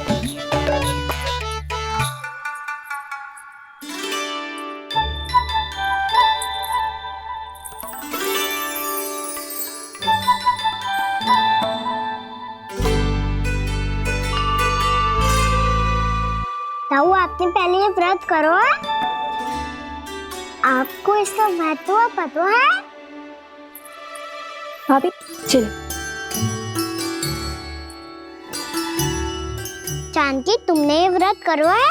S3: ताऊ, आपने पहले ये व्रत करो है? आपको इसका महत्व पता है?
S16: भाभी चल।
S3: जानकी, तुमने ये व्रत करो है?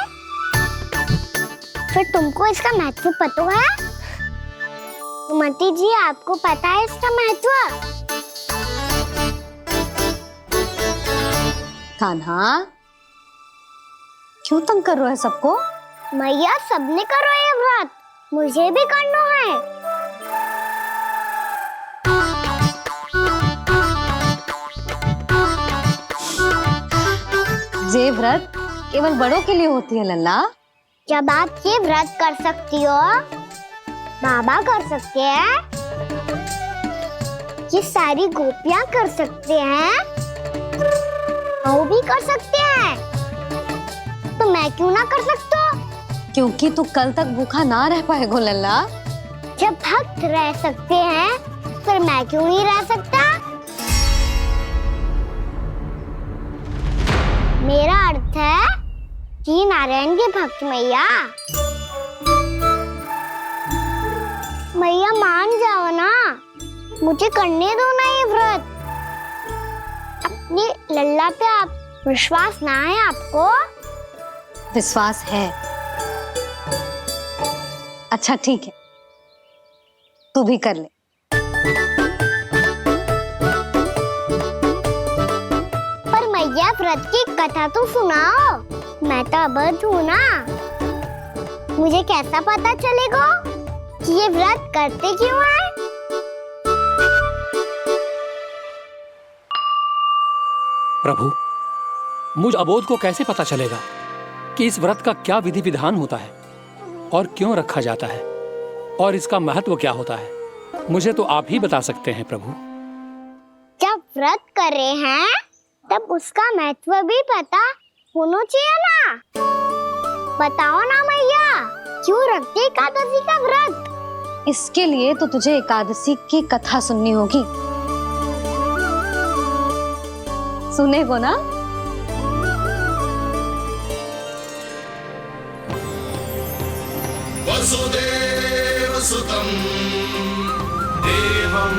S3: फिर तुमको इसका महत्व पता है? सुमति जी, आपको पता है इसका महत्व?
S14: कान्हा, क्यों तंग कर रहा है सबको?
S3: मैया, सबने करो ये व्रत, मुझे भी करना है।
S14: ये व्रत केवल बड़ों के लिए होती है लल्ला।
S3: जब आप ये व्रत कर सकती हो, बाबा कर सकते हैं, ये सारी गोपियां कर सकते हैं, वो भी कर सकते हैं, तो मैं क्यों ना कर सकता?
S14: क्योंकि तू कल तक भूखा ना रह पाएगो लल्ला।
S3: जब भक्त रह सकते हैं, फिर मैं क्यों नहीं रह सकता? मेरा अर्थ है कि नारायण के भक्त मैया, मैया मान जाओ ना, मुझे करने दो ना ये व्रत। अपनी लल्ला पे आप विश्वास ना है आपको?
S14: विश्वास है। अच्छा ठीक है, तू भी कर ले।
S3: पर मैया व्रत की कथा तो सुनाओ, मैं तो अबध हूँ ना, मुझे कैसा पता चलेगा कि ये व्रत करते क्यों हैं?
S7: प्रभु, मुझ अबोध को कैसे पता चलेगा कि इस व्रत का क्या विधि विधान होता है और क्यों रखा जाता है और इसका महत्व क्या होता है? मुझे तो आप ही बता सकते हैं प्रभु।
S3: जब व्रत कर रहे हैं तब उसका महत्व भी पता होना चाहिए ना। बताओ ना मैया, क्यों रखते एकादशी का व्रत?
S14: इसके लिए तो तुझे एकादशी की कथा सुननी होगी। सुनेगो ना?
S15: वसुदेव सुतं देवं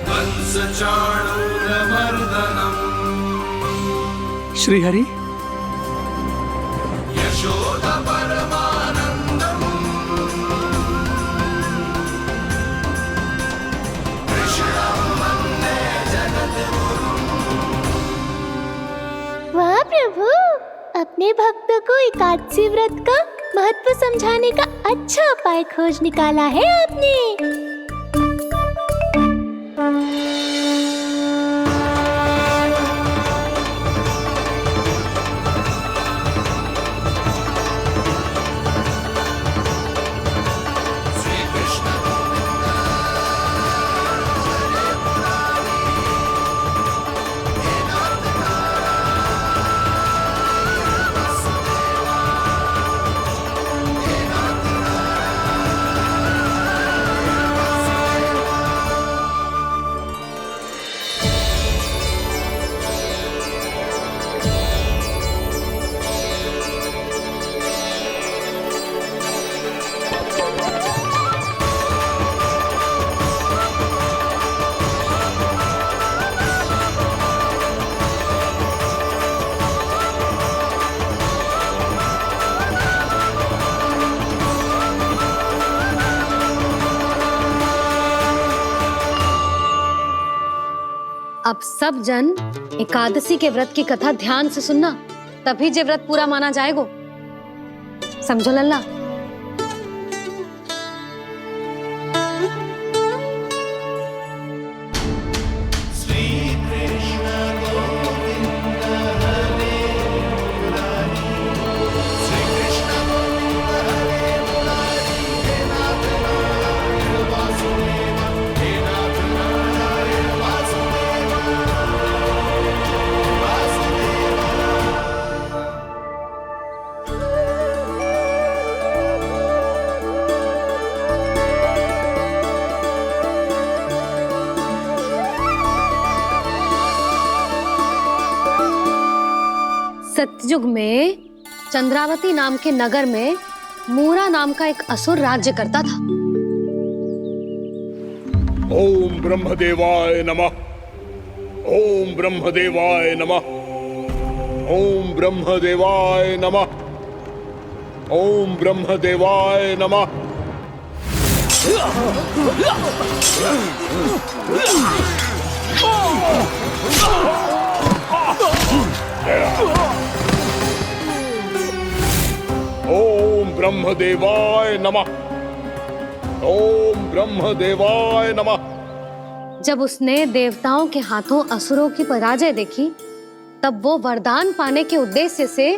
S15: कंसचाणूरमर्दनम्
S4: श्रीहरि,
S15: यशोदा परमानंदम् कृष्णं वन्दे जगद्गुरुम्।
S3: वाह प्रभु, अपने भक्तों को एकादशी व्रत का महत्व समझाने का अच्छा उपाय खोज निकाला है आपने।
S14: अब सब जन एकादशी के व्रत की कथा ध्यान से सुनना, तभी जे व्रत पूरा माना जाएगा। समझो लल्ला? सतयुग में चंद्रावती नाम के नगर में मूरा नाम का एक असुर राज्य करता था।
S2: ओम ब्रह्मदेवाय नमः। ओम ब्रह्मदेवाय नमः। ओम ब्रह्मदेवाय नमः। ओम ब्रह्मदेवाय नमः। ओम ब्रह्मदेवाय नमः। ओम ब्रह्मदेवाय नमः।
S14: जब उसने देवताओं के हाथों असुरों की पराजय देखी, तब वो वरदान पाने के उद्देश्य से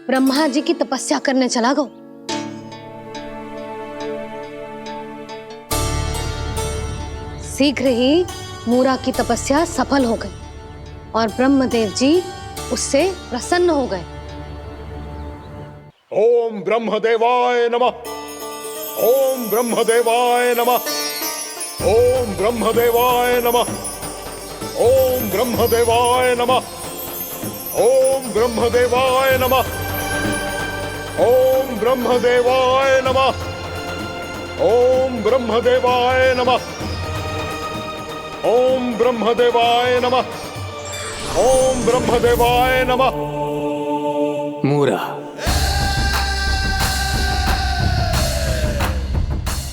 S14: ब्रह्मा जी की तपस्या करने चला गो। शीघ्र ही मूरा की तपस्या सफल हो गई और ब्रह्मदेव जी उससे प्रसन्न हो गए।
S2: ओम ब्रह्मदेवाय नमः। ओम ब्रह्मदेवाय नमः। ओम ब्रह्मदेवाय नमः। ओम ब्रह्मदेवाय नमः। ओम ब्रह्मदेवाय नमः। ओम ब्रह्मदेवाय नमः। ओम ब्रह्मदेवाय नमः। ओम ब्रह्मदेवाय नमः। ओम ब्रह्मदेवाय नमः।
S4: मूरा,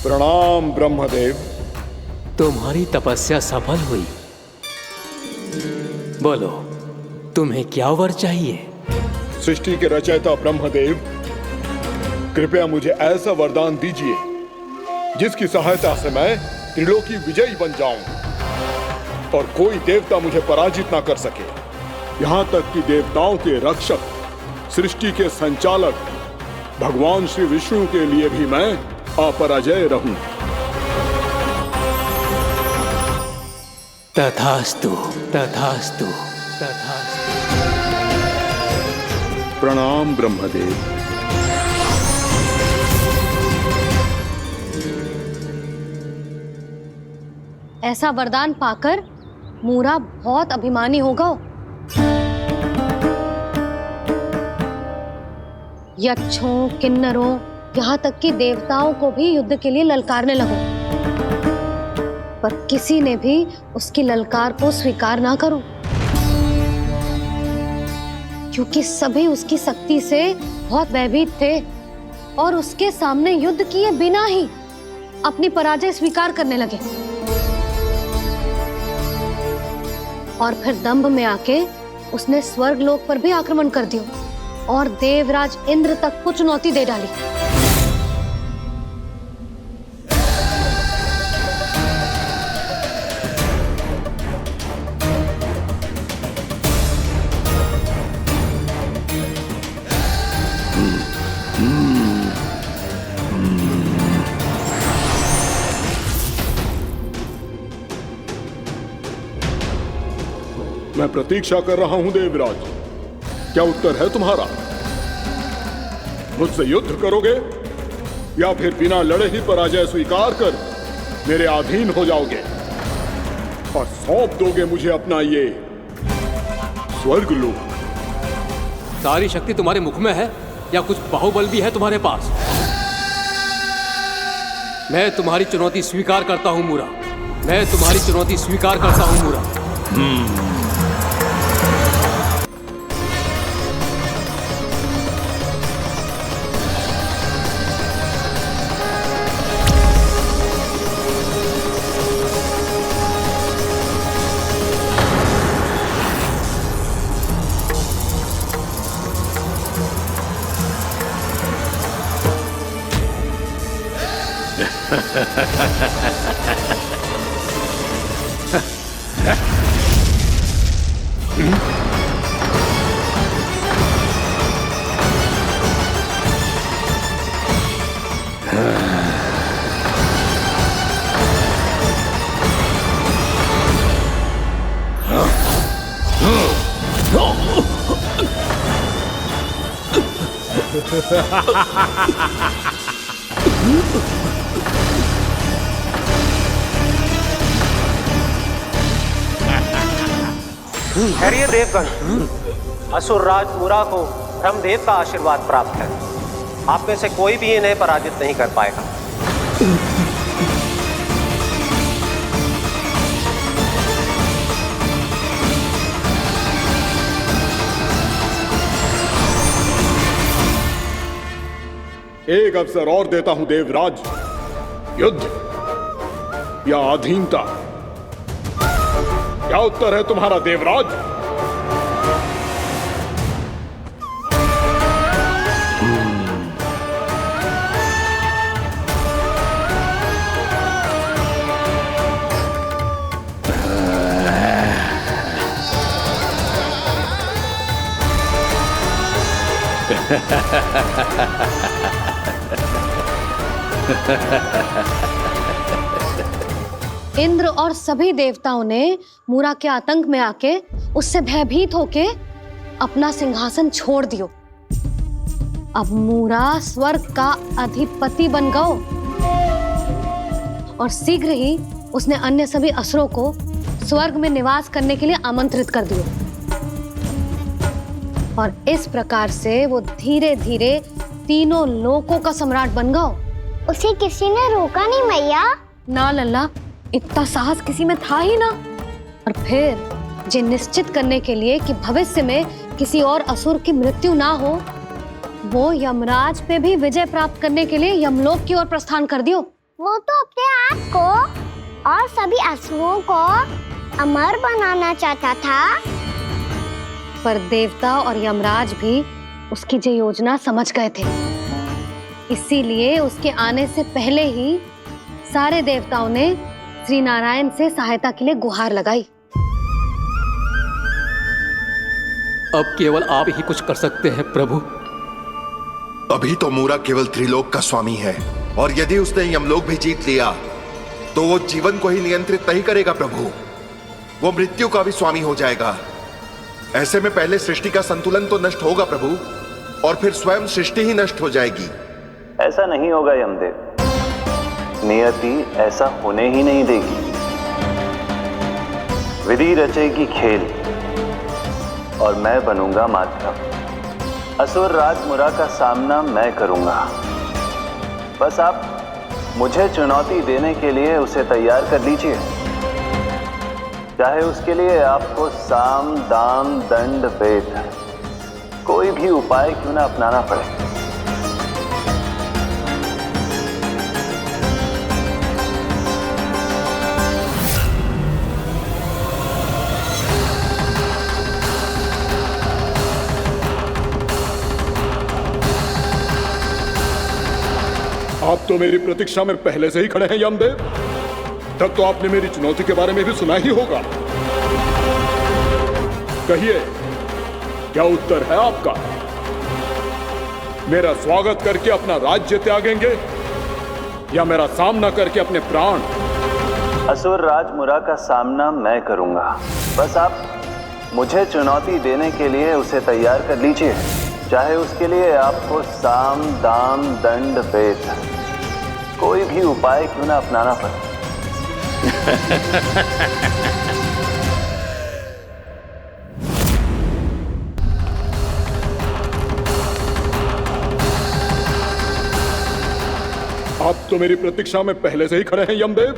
S2: प्रणाम ब्रह्मदेव।
S4: तुम्हारी तपस्या सफल हुई। बोलो, तुम्हें क्या वर चाहिए?
S2: सृष्टि के रचयिता ब्रह्मदेव, कृपया मुझे ऐसा वरदान दीजिए जिसकी सहायता से मैं त्रिलोकी विजयी बन जाऊं और कोई देवता मुझे पराजित ना कर सके। यहां तक कि देवताओं के रक्षक, सृष्टि के संचालक भगवान श्री विष्णु के लिए भी मैं अपराजय रहूं।
S4: तथास्तु, तथास्तु, तथास्तु।
S2: प्रणाम ब्रह्मदेव।
S14: ऐसा वरदान पाकर मूरा बहुत अभिमानी होगा। यक्षों, किन्नरों, यहाँ तक कि देवताओं को भी युद्ध के लिए ललकारने लगा, पर किसी ने भी उसकी ललकार को स्वीकार ना करो, क्योंकि सभी उसकी शक्ति से बहुत भयभीत थे और उसके सामने युद्ध किए बिना ही अपनी पराजय स्वीकार करने लगे। और फिर दंभ में आके उसने स्वर्ग लोक पर भी आक्रमण कर दिया और देवराज इंद्र तक को चुनौती दे डाली।
S2: मैं प्रतीक्षा कर रहा हूं देवराज। क्या उत्तर है तुम्हारा? मुझसे युद्ध करोगे या फिर बिना लड़े ही पराजय स्वीकार कर मेरे अधीन हो जाओगे और सौंप दोगे मुझे अपना ये स्वर्ग लोक?
S4: सारी शक्ति तुम्हारे मुख में है या कुछ बाहुबल भी है तुम्हारे पास? मैं तुम्हारी चुनौती स्वीकार करता हूं मूरा। मैं तुम्हारी चुनौती स्वीकार करता हूं मूरा।
S17: ठहरिए देवगण। असुर राज मूरा को ब्रह्मदेव का आशीर्वाद प्राप्त है। आप में से कोई भी इन्हें पराजित नहीं कर पाएगा।
S2: एक अवसर और देता हूं देवराज। युद्ध या अधीनता, क्या उत्तर है तुम्हारा देवराज?
S14: इंद्र और सभी देवताओं ने मूरा के आतंक में आके उससे भयभीत होके अपना सिंहासन छोड़ दियो। अब मूरा स्वर्ग का अधिपति बन गयो और शीघ्र ही उसने अन्य सभी असुरों को स्वर्ग में निवास करने के लिए आमंत्रित कर दिया। और इस प्रकार से वो धीरे धीरे तीनों लोकों का सम्राट बन गया।
S3: उसे किसी ने रोका नहीं मैया?
S14: ना लल्ला, इतना साहस किसी में था ही ना। और फिर ये निश्चित करने के लिए कि भविष्य में किसी और असुर की मृत्यु ना हो, वो यमराज पे भी विजय प्राप्त करने के लिए यमलोक की ओर प्रस्थान कर दियो।
S3: वो तो अपने आप को और सभी असुरों को अमर बनाना चाहता था।
S14: पर देवता और यमराज भी उसकी ये योजना समझ गए थे। इसीलिए उसके आने से पहले ही सारे देवताओं ने श्री नारायण से सहायता के लिए गुहार लगाई।
S4: अब केवल आप ही कुछ कर सकते हैं प्रभु।
S18: अभी तो मूरा केवल त्रिलोक का स्वामी है, और यदि उसने यमलोक भी जीत लिया तो वो जीवन को ही नियंत्रित नहीं करेगा प्रभु, वो मृत्यु का भी स्वामी हो जाएगा। ऐसे में पहले सृष्टि का संतुलन तो नष्ट होगा प्रभु, और फिर स्वयं सृष्टि ही नष्ट हो जाएगी।
S13: ऐसा नहीं होगा यमदेव, नियति ऐसा होने ही नहीं देगी। विधि रचेगी खेल और मैं बनूंगा माध्यम। असुर राज मुरा का सामना मैं करूंगा। बस आप मुझे चुनौती देने के लिए उसे तैयार कर लीजिए, चाहे उसके लिए आपको साम दाम दंड भेद कोई भी उपाय क्यों ना अपनाना पड़े।
S2: आप तो मेरी प्रतीक्षा में पहले से ही खड़े हैं यमदेव। तब तो आपने मेरी चुनौती के बारे में भी सुना ही होगा। कहिए, क्या उत्तर है आपका? मेरा स्वागत करके अपना राज्य त्यागेंगे या मेरा सामना करके अपने प्राण?
S13: असुर राज मुरा का सामना मैं करूंगा। बस आप मुझे चुनौती देने के लिए उसे तैयार कर लीजिए, चाहे उसके लिए आपको साम दाम दंड भेद कोई भी उपाय क्यों ना अपनाना पड़े।
S2: आप तो मेरी प्रतीक्षा में पहले से ही खड़े हैं यमदेव।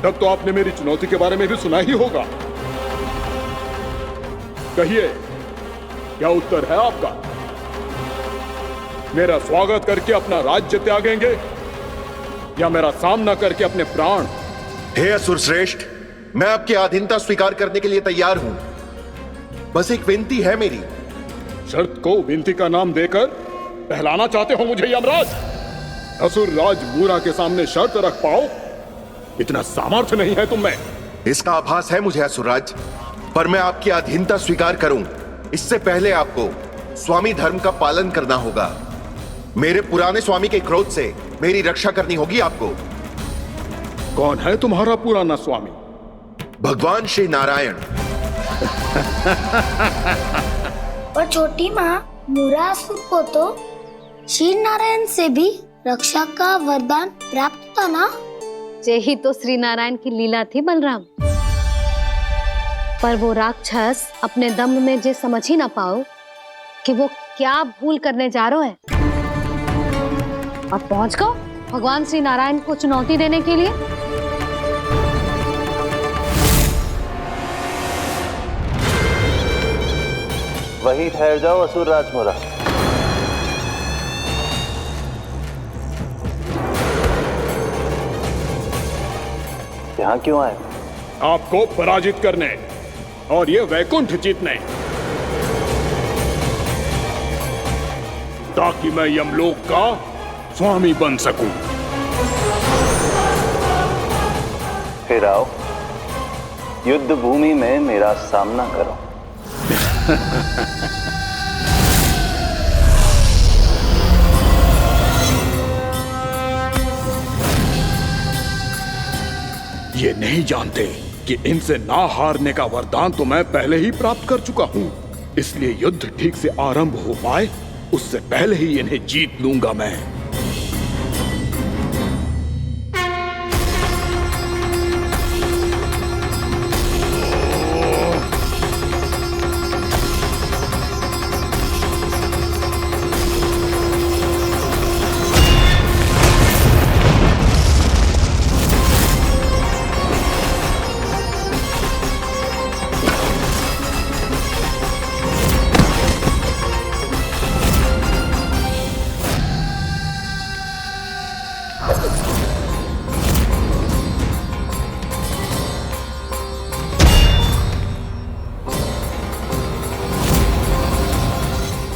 S2: तब तो आपने मेरी चुनौती के बारे में भी सुना ही होगा। कहिए, क्या उत्तर है आपका? मेरा स्वागत करके अपना राज्य त्यागेंगे या मेरा सामना करके अपने प्राण?
S18: हे असुर श्रेष्ठ, मैं आपकी अधीनता स्वीकार करने के लिए तैयार हूं। बस एक विनती है मेरी।
S2: शर्त को विनती का नाम देकर पहलाना चाहते हो मुझे यमराज? असुर राज मूरा के सामने शर्त रख पाओ, इतना सामर्थ्य नहीं है तुम में।
S18: इसका आभास है मुझे असुरराज, पर मैं आपकी अधीनता स्वीकार करूं इससे पहले आपको स्वामी धर्म का पालन करना होगा। मेरे पुराने स्वामी के क्रोध से मेरी रक्षा करनी होगी आपको।
S2: कौन है तुम्हारा पुराना स्वामी?
S18: भगवान श्री नारायण।
S3: और छोटी माँ मूरासुर को तो श्री नारायण से भी रक्षा का वरदान प्राप्त था ना?
S14: यही तो श्री नारायण की लीला थी बलराम। पर वो राक्षस अपने दम में जे समझ ही ना पाओ कि वो क्या भूल करने जा रहे हैं, और पहुंच गओ भगवान श्री नारायण को चुनौती देने के लिए।
S13: वहीं ठहर जाओ असुर राज मुरा। यहाँ क्यों आए?
S2: आपको पराजित करने और ये वैकुंठ जीतने, ताकि मैं यमलोक का स्वामी बन सकूं।
S13: फिर आओ, युद्ध भूमि में मेरा सामना करो।
S2: ये नहीं जानते कि इनसे ना हारने का वरदान तो मैं पहले ही प्राप्त कर चुका हूँ। इसलिए युद्ध ठीक से आरंभ हो पाए उससे पहले ही इन्हें जीत लूंगा मैं।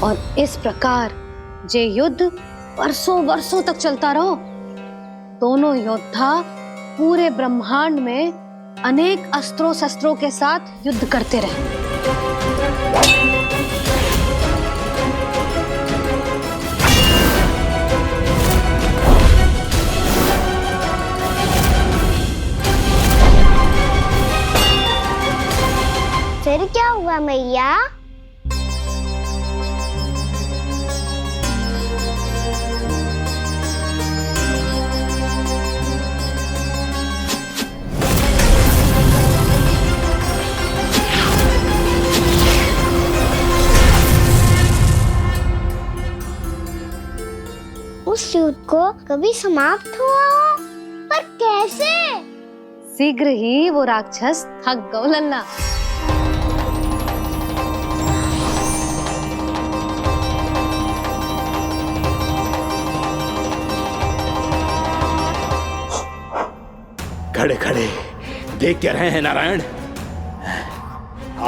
S14: और इस प्रकार ये युद्ध वर्षों वर्षों तक चलता रहो। दोनों योद्धा पूरे ब्रह्मांड में अनेक अस्त्रों शस्त्रों के साथ युद्ध करते रहे।
S3: फिर क्या हुआ मैया? उस युद्ध को कभी समाप्त हुआ हो, पर कैसे?
S14: शीघ्र ही वो राक्षस थक गए लल्ला।
S2: खड़े खड़े देख क्या रहे हैं नारायण?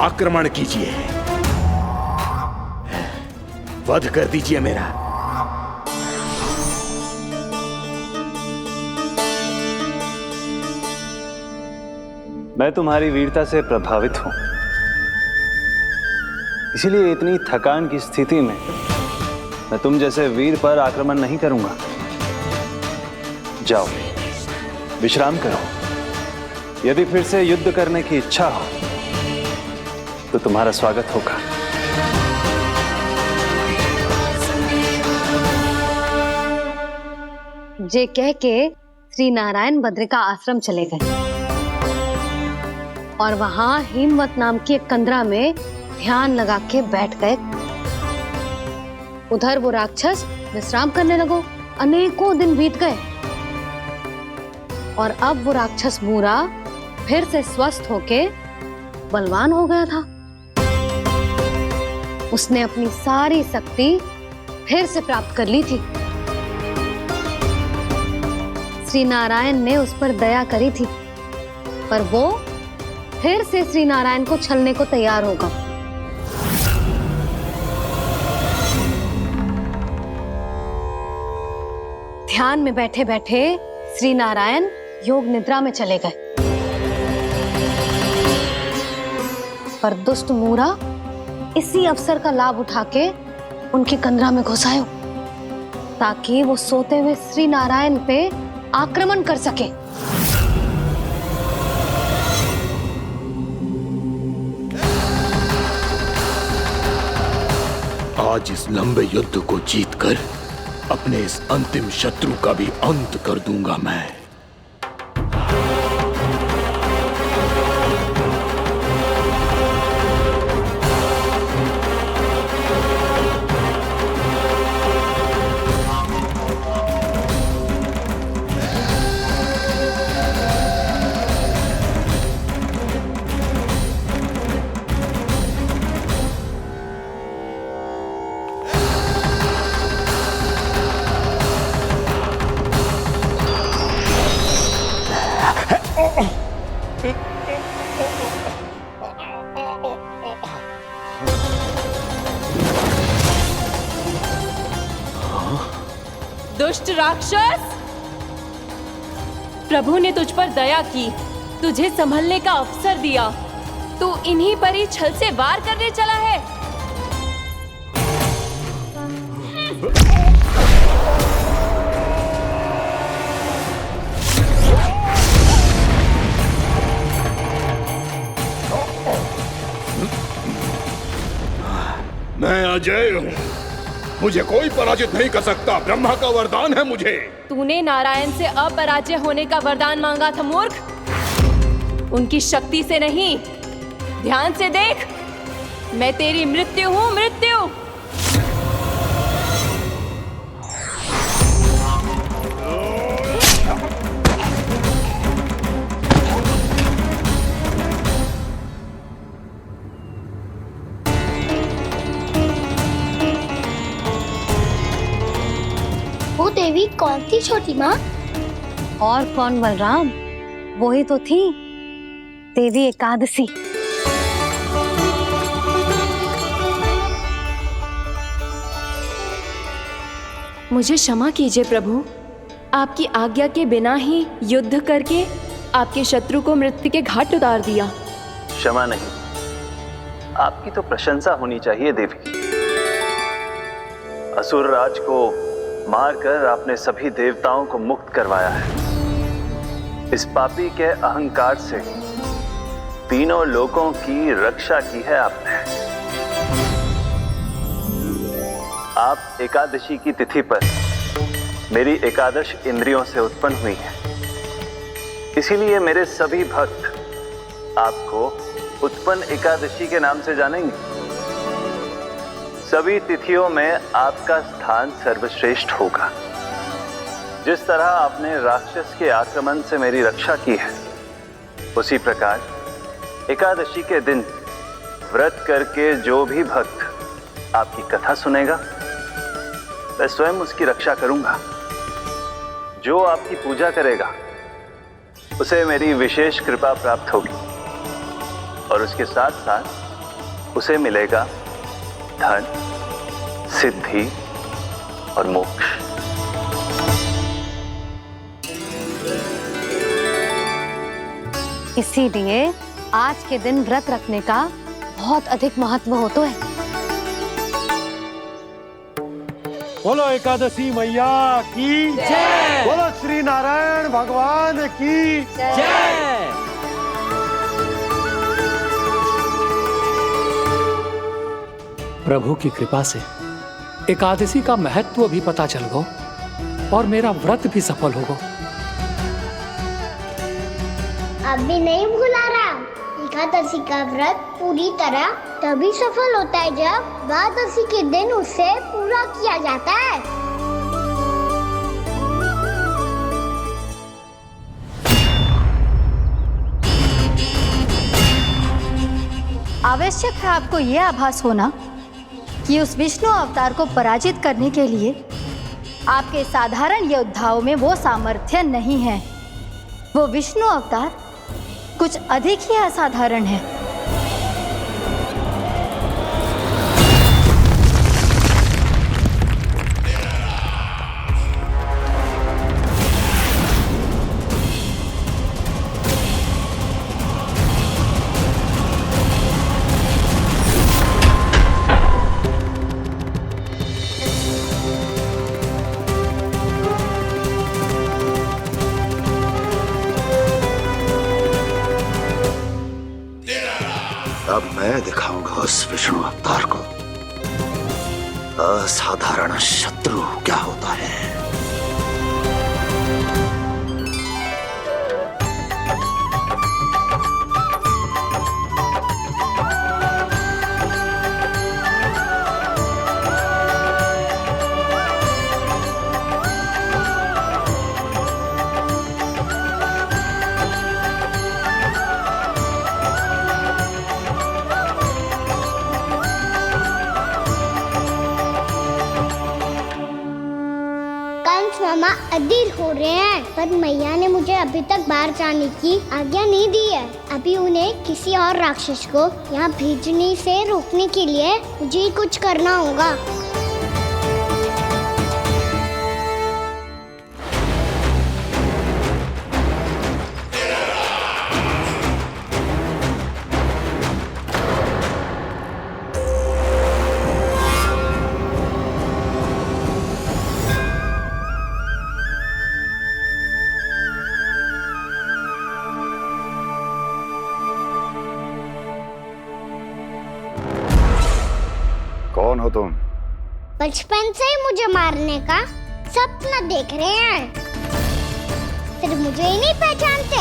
S2: आक्रमण कीजिए, वध कर दीजिए मेरा।
S19: मैं तुम्हारी वीरता से प्रभावित हूं, इसीलिए इतनी थकान की स्थिति में मैं तुम जैसे वीर पर आक्रमण नहीं करूंगा। जाओ विश्राम करो। यदि फिर से युद्ध करने की इच्छा हो तो तुम्हारा स्वागत होगा।
S14: जे कह के श्री नारायण बद्रिका आश्रम चले गए और वहां हिमवत नाम की एक कंदरा में ध्यान लगा के बैठ गए। उधर वो राक्षस विश्राम करने लगो। अनेकों दिन बीत गए और अब वो राक्षस मूरा फिर से स्वस्थ होके बलवान हो गया था। उसने अपनी सारी शक्ति फिर से प्राप्त कर ली थी। श्री नारायण ने उस पर दया करी थी, पर वो फिर से श्री नारायण को छलने को तैयार होगा। ध्यान में बैठे बैठे श्री नारायण योग निद्रा में चले गए, पर दुष्ट मूरा इसी अवसर का लाभ उठा के उनकी कंदरा में घुस आयो ताकि वो सोते हुए श्री नारायण पे आक्रमण कर सके।
S2: आज इस लंबे युद्ध को जीतकर अपने इस अंतिम शत्रु का भी अंत कर दूंगा मैं।
S16: दुष्ट राक्षस, प्रभु ने तुझ पर दया की, तुझे संभलने का अवसर दिया। तू इन्हीं पर ही छल से वार करने चला है।
S2: मैं अजय हूँ, मुझे कोई पराजित नहीं कर सकता। ब्रह्मा का वरदान है मुझे।
S16: तूने नारायण से अपराजय होने का वरदान मांगा था मूर्ख, उनकी शक्ति से नहीं। ध्यान से देख, मैं तेरी मृत्यु हूँ, मृत्यु।
S3: वो देवी कौन थी छोटी माँ?
S14: और कौन बलराम, वही तो थी देवी एकादशी।
S16: मुझे क्षमा कीजिए प्रभु, आपकी आज्ञा के बिना ही युद्ध करके आपके शत्रु को मृत्यु के घाट उतार दिया।
S19: क्षमा नहीं, आपकी तो प्रशंसा होनी चाहिए देवी। असुर राज को मारकर आपने सभी देवताओं को मुक्त करवाया है। इस पापी के अहंकार से तीनों लोकों की रक्षा की है आपने। आप एकादशी की तिथि पर मेरी एकादश इंद्रियों से उत्पन्न हुई हैं। इसीलिए मेरे सभी भक्त आपको उत्पन्न एकादशी के नाम से जानेंगे। सभी तिथियों में आपका स्थान सर्वश्रेष्ठ होगा। जिस तरह आपने राक्षस के आक्रमण से मेरी रक्षा की है, उसी प्रकार एकादशी के दिन व्रत करके जो भी भक्त आपकी कथा सुनेगा, मैं स्वयं उसकी रक्षा करूंगा। जो आपकी पूजा करेगा उसे मेरी विशेष कृपा प्राप्त होगी और उसके साथ साथ उसे मिलेगा धन, सिद्धि और मोक्ष।
S14: इसीलिए आज के दिन व्रत रखने का बहुत अधिक महत्व होता है।
S20: बोलो एकादशी मैया की जय। बोलो श्री नारायण भगवान की जय।
S7: प्रभु की कृपा से एकादशी का महत्व भी पता चल गो और मेरा व्रत भी सफल हो गो।
S3: अभी नहीं भूला राम, एकादशी का व्रत पूरी तरह तभी सफल होता है जब द्वादशी के दिन उसे पूरा किया जाता है।
S21: आवश्यक है आपको यह आभास होना कि उस विष्णु अवतार को पराजित करने के लिए आपके साधारण योद्धाओं में वो सामर्थ्य नहीं है। वो विष्णु अवतार कुछ अधिक ही असाधारण है।
S13: अब मैं दिखाऊंगा उस विष्णु अवतार को असाधारण शत्रु क्या होता है।
S3: मामा अधीर हो रहे हैं, पर मैया ने मुझे अभी तक बाहर जाने की आज्ञा नहीं दी है। अभी उन्हें किसी और राक्षस को यहाँ भेजने से रोकने के लिए मुझे कुछ करना होगा।
S13: कौन हो तुम?
S3: बचपन से ही मुझे मारने का सपना देख रहे हैं, फिर मुझे ही नहीं पहचानते।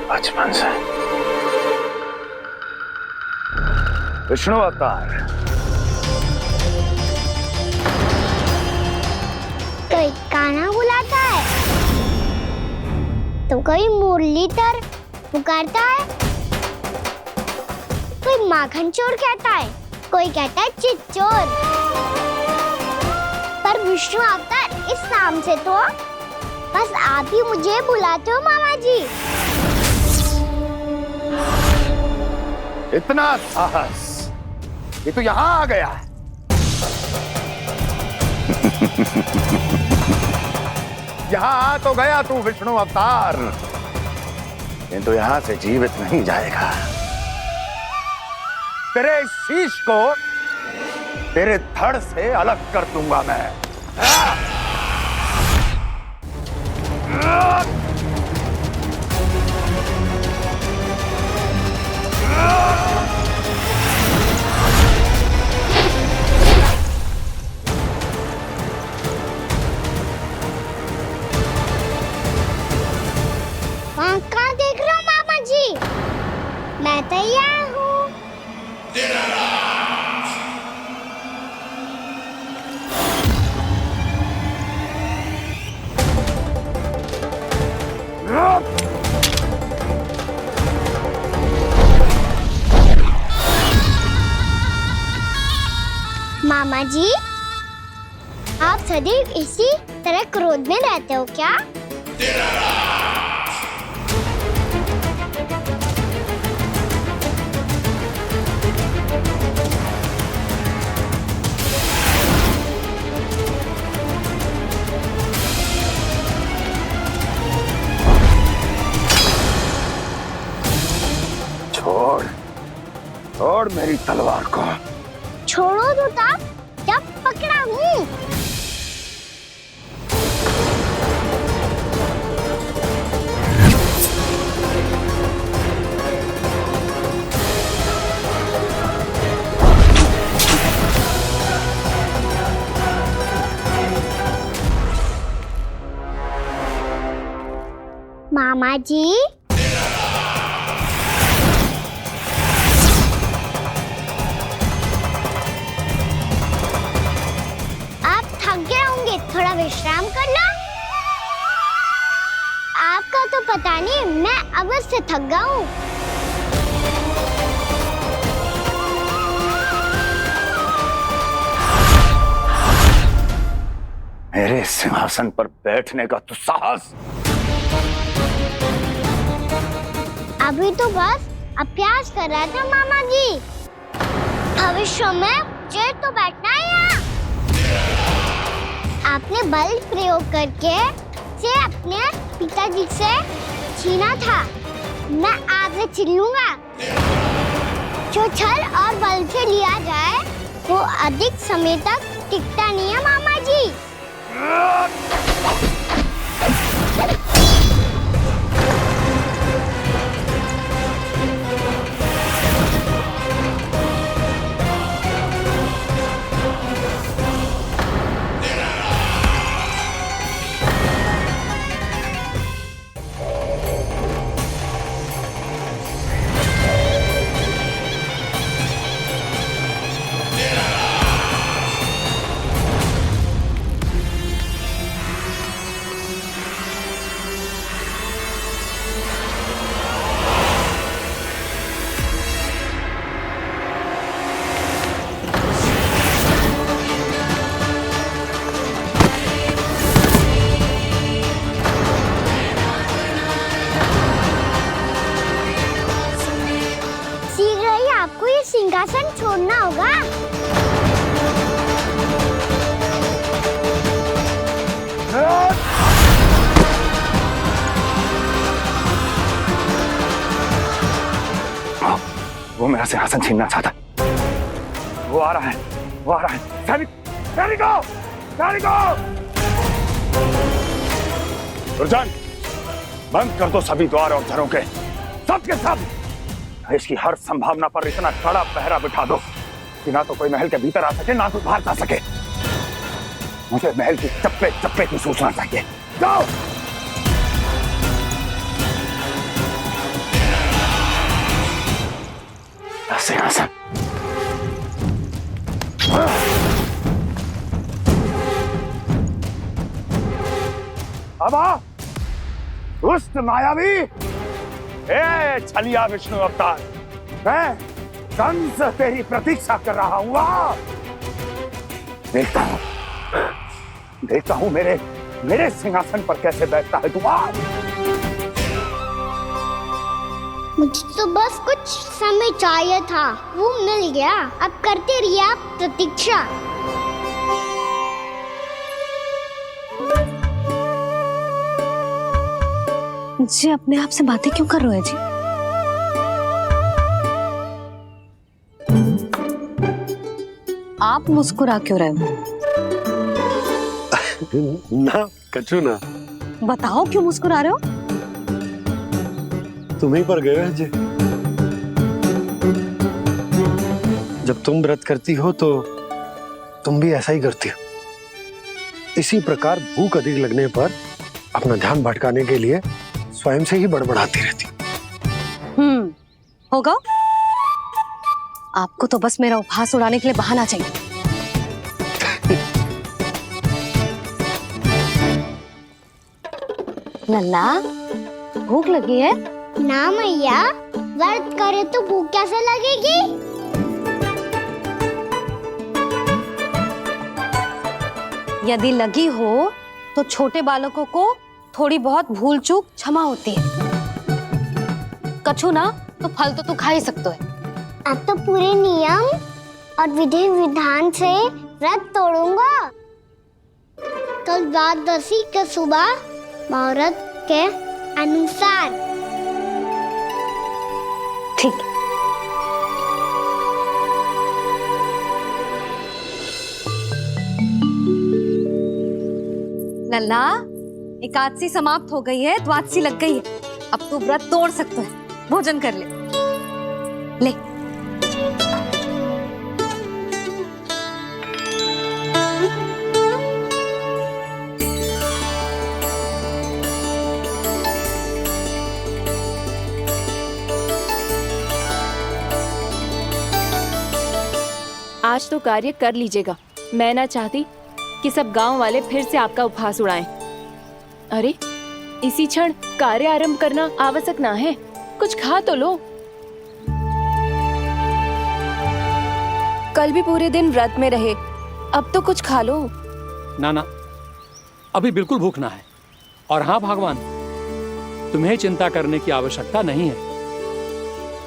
S13: बचपन से विष्णु अवतार।
S3: कोई कान्हा बुलाता है तो कोई मुरलीधर पुकारता है, कोई माखन चोर कहता है, कोई कहता है चिच्चोर। पर विष्णु अवतार इस नाम से तो बस आप ही मुझे बुलाते हो मामा जी।
S13: इतना साहस, ये तो यहाँ आ गया है। यहाँ आ तो गया तू विष्णु अवतार, किंतु यहाँ से जीवित नहीं जाएगा। तेरे इस शीश को तेरे धड़ से अलग कर दूंगा मैं।
S3: वहाँ कहाँ देख रहे हो मामा जी? मैं तैयार हूँ। मामा जी, आप सदैव इसी तरह क्रोध में रहते हो क्या?
S13: छोड़, छोड़ मेरी तलवार को।
S3: छोड़ो तो तब जब पकड़ा हूँ। मामा जी, थोड़ा विश्राम कर लो। आपका तो पता नहीं, मैं अवश्य थक गया हूँ।
S13: मेरे सिंहासन पर बैठने का तो साहस।
S3: अभी तो बस अभ्यास कर रहा था मामा जी, भविष्य में मुझे तो बैठना है यहाँ। आपने बल प्रयोग करके से अपने पिताजी से छीना था, मैं आपसे छीन लूंगा। जो छल और बल से लिया जाए वो अधिक समय तक टिकता नहीं है मामा जी। सिंहासन छोड़ना होगा।
S13: वो मेरा सिंहासन छीनना चाहता। वो आ रहा है, वो आ रहा है। सैनिकों! दुर्जन, बंद कर दो सभी द्वार और घरों के, सब के सब। इसकी हर संभावना पर इतना कड़ा पहरा बिठा दो कि ना तो कोई महल के भीतर आ सके, ना तो बाहर जा सके। मुझे महल की चप्पे चप्पे की सूचना चाहिए। जाओ। सिंहासन। अब आ, दुष्ट मायावी, ए छलिया विष्णु अवतार, मैं कंस तेरी प्रतीक्षा कर रहा हूं। आ, देखता हूं मेरे सिंहासन पर कैसे बैठता है तू। आ,
S3: मुझे तो बस कुछ समय चाहिए था, वो मिल गया। अब करते रहिए आप प्रतीक्षा।
S14: जी अपने आप से बातें क्यों कर रहे हो जी? आप मुस्कुरा क्यों रहे हो?
S20: ना कछु ना।
S14: बताओ क्यों मुस्कुरा रहे हो?
S20: तुम्हीं पर गए हैं जी। जब तुम व्रत करती हो तो तुम भी ऐसा ही करती हो। इसी प्रकार भूख अधिक लगने पर अपना ध्यान भटकाने के लिए स्वयं से ही बड़बड़ाती रहती।
S14: होगा। आपको तो बस मेरा उपहास उड़ाने के लिए बहाना चाहिए। लल्ला, भूख लगी है?
S3: ना मैया, व्रत करे तो भूख कैसे लगेगी?
S14: यदि लगी हो तो छोटे बालकों को थोड़ी बहुत भूल चूक क्षमा होती है। कछु ना तो फल तो तू खा ही सकते है।
S3: अब तो पूरे नियम और विधि विधान से व्रत तोड़ूंगा। कल द्वादशी के सुबह मुहूर्त के अनुसार।
S14: ठीक। लल्ला, एकादशी समाप्त हो गई है, द्वादशी लग गई है। अब तू व्रत तोड़ सकता है। भोजन कर ले। ले।
S16: आज तो कार्य कर लीजिएगा। मैं ना चाहती कि सब गांव वाले फिर से आपका उपहास उड़ाएं। अरे, इसी क्षण कार्य आरंभ करना आवश्यक ना है। कुछ खा तो लो। कल भी पूरे दिन व्रत में रहे, अब तो कुछ खा लो।
S7: ना ना, अभी बिल्कुल भूख ना है। और हाँ भगवान, तुम्हें चिंता करने की आवश्यकता नहीं है।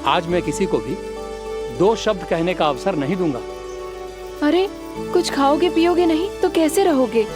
S7: आज मैं किसी को भी 2 शब्द कहने का अवसर नहीं दूंगा।
S16: अरे, कुछ खाओगे पियोगे नहीं तो कैसे रहोगे?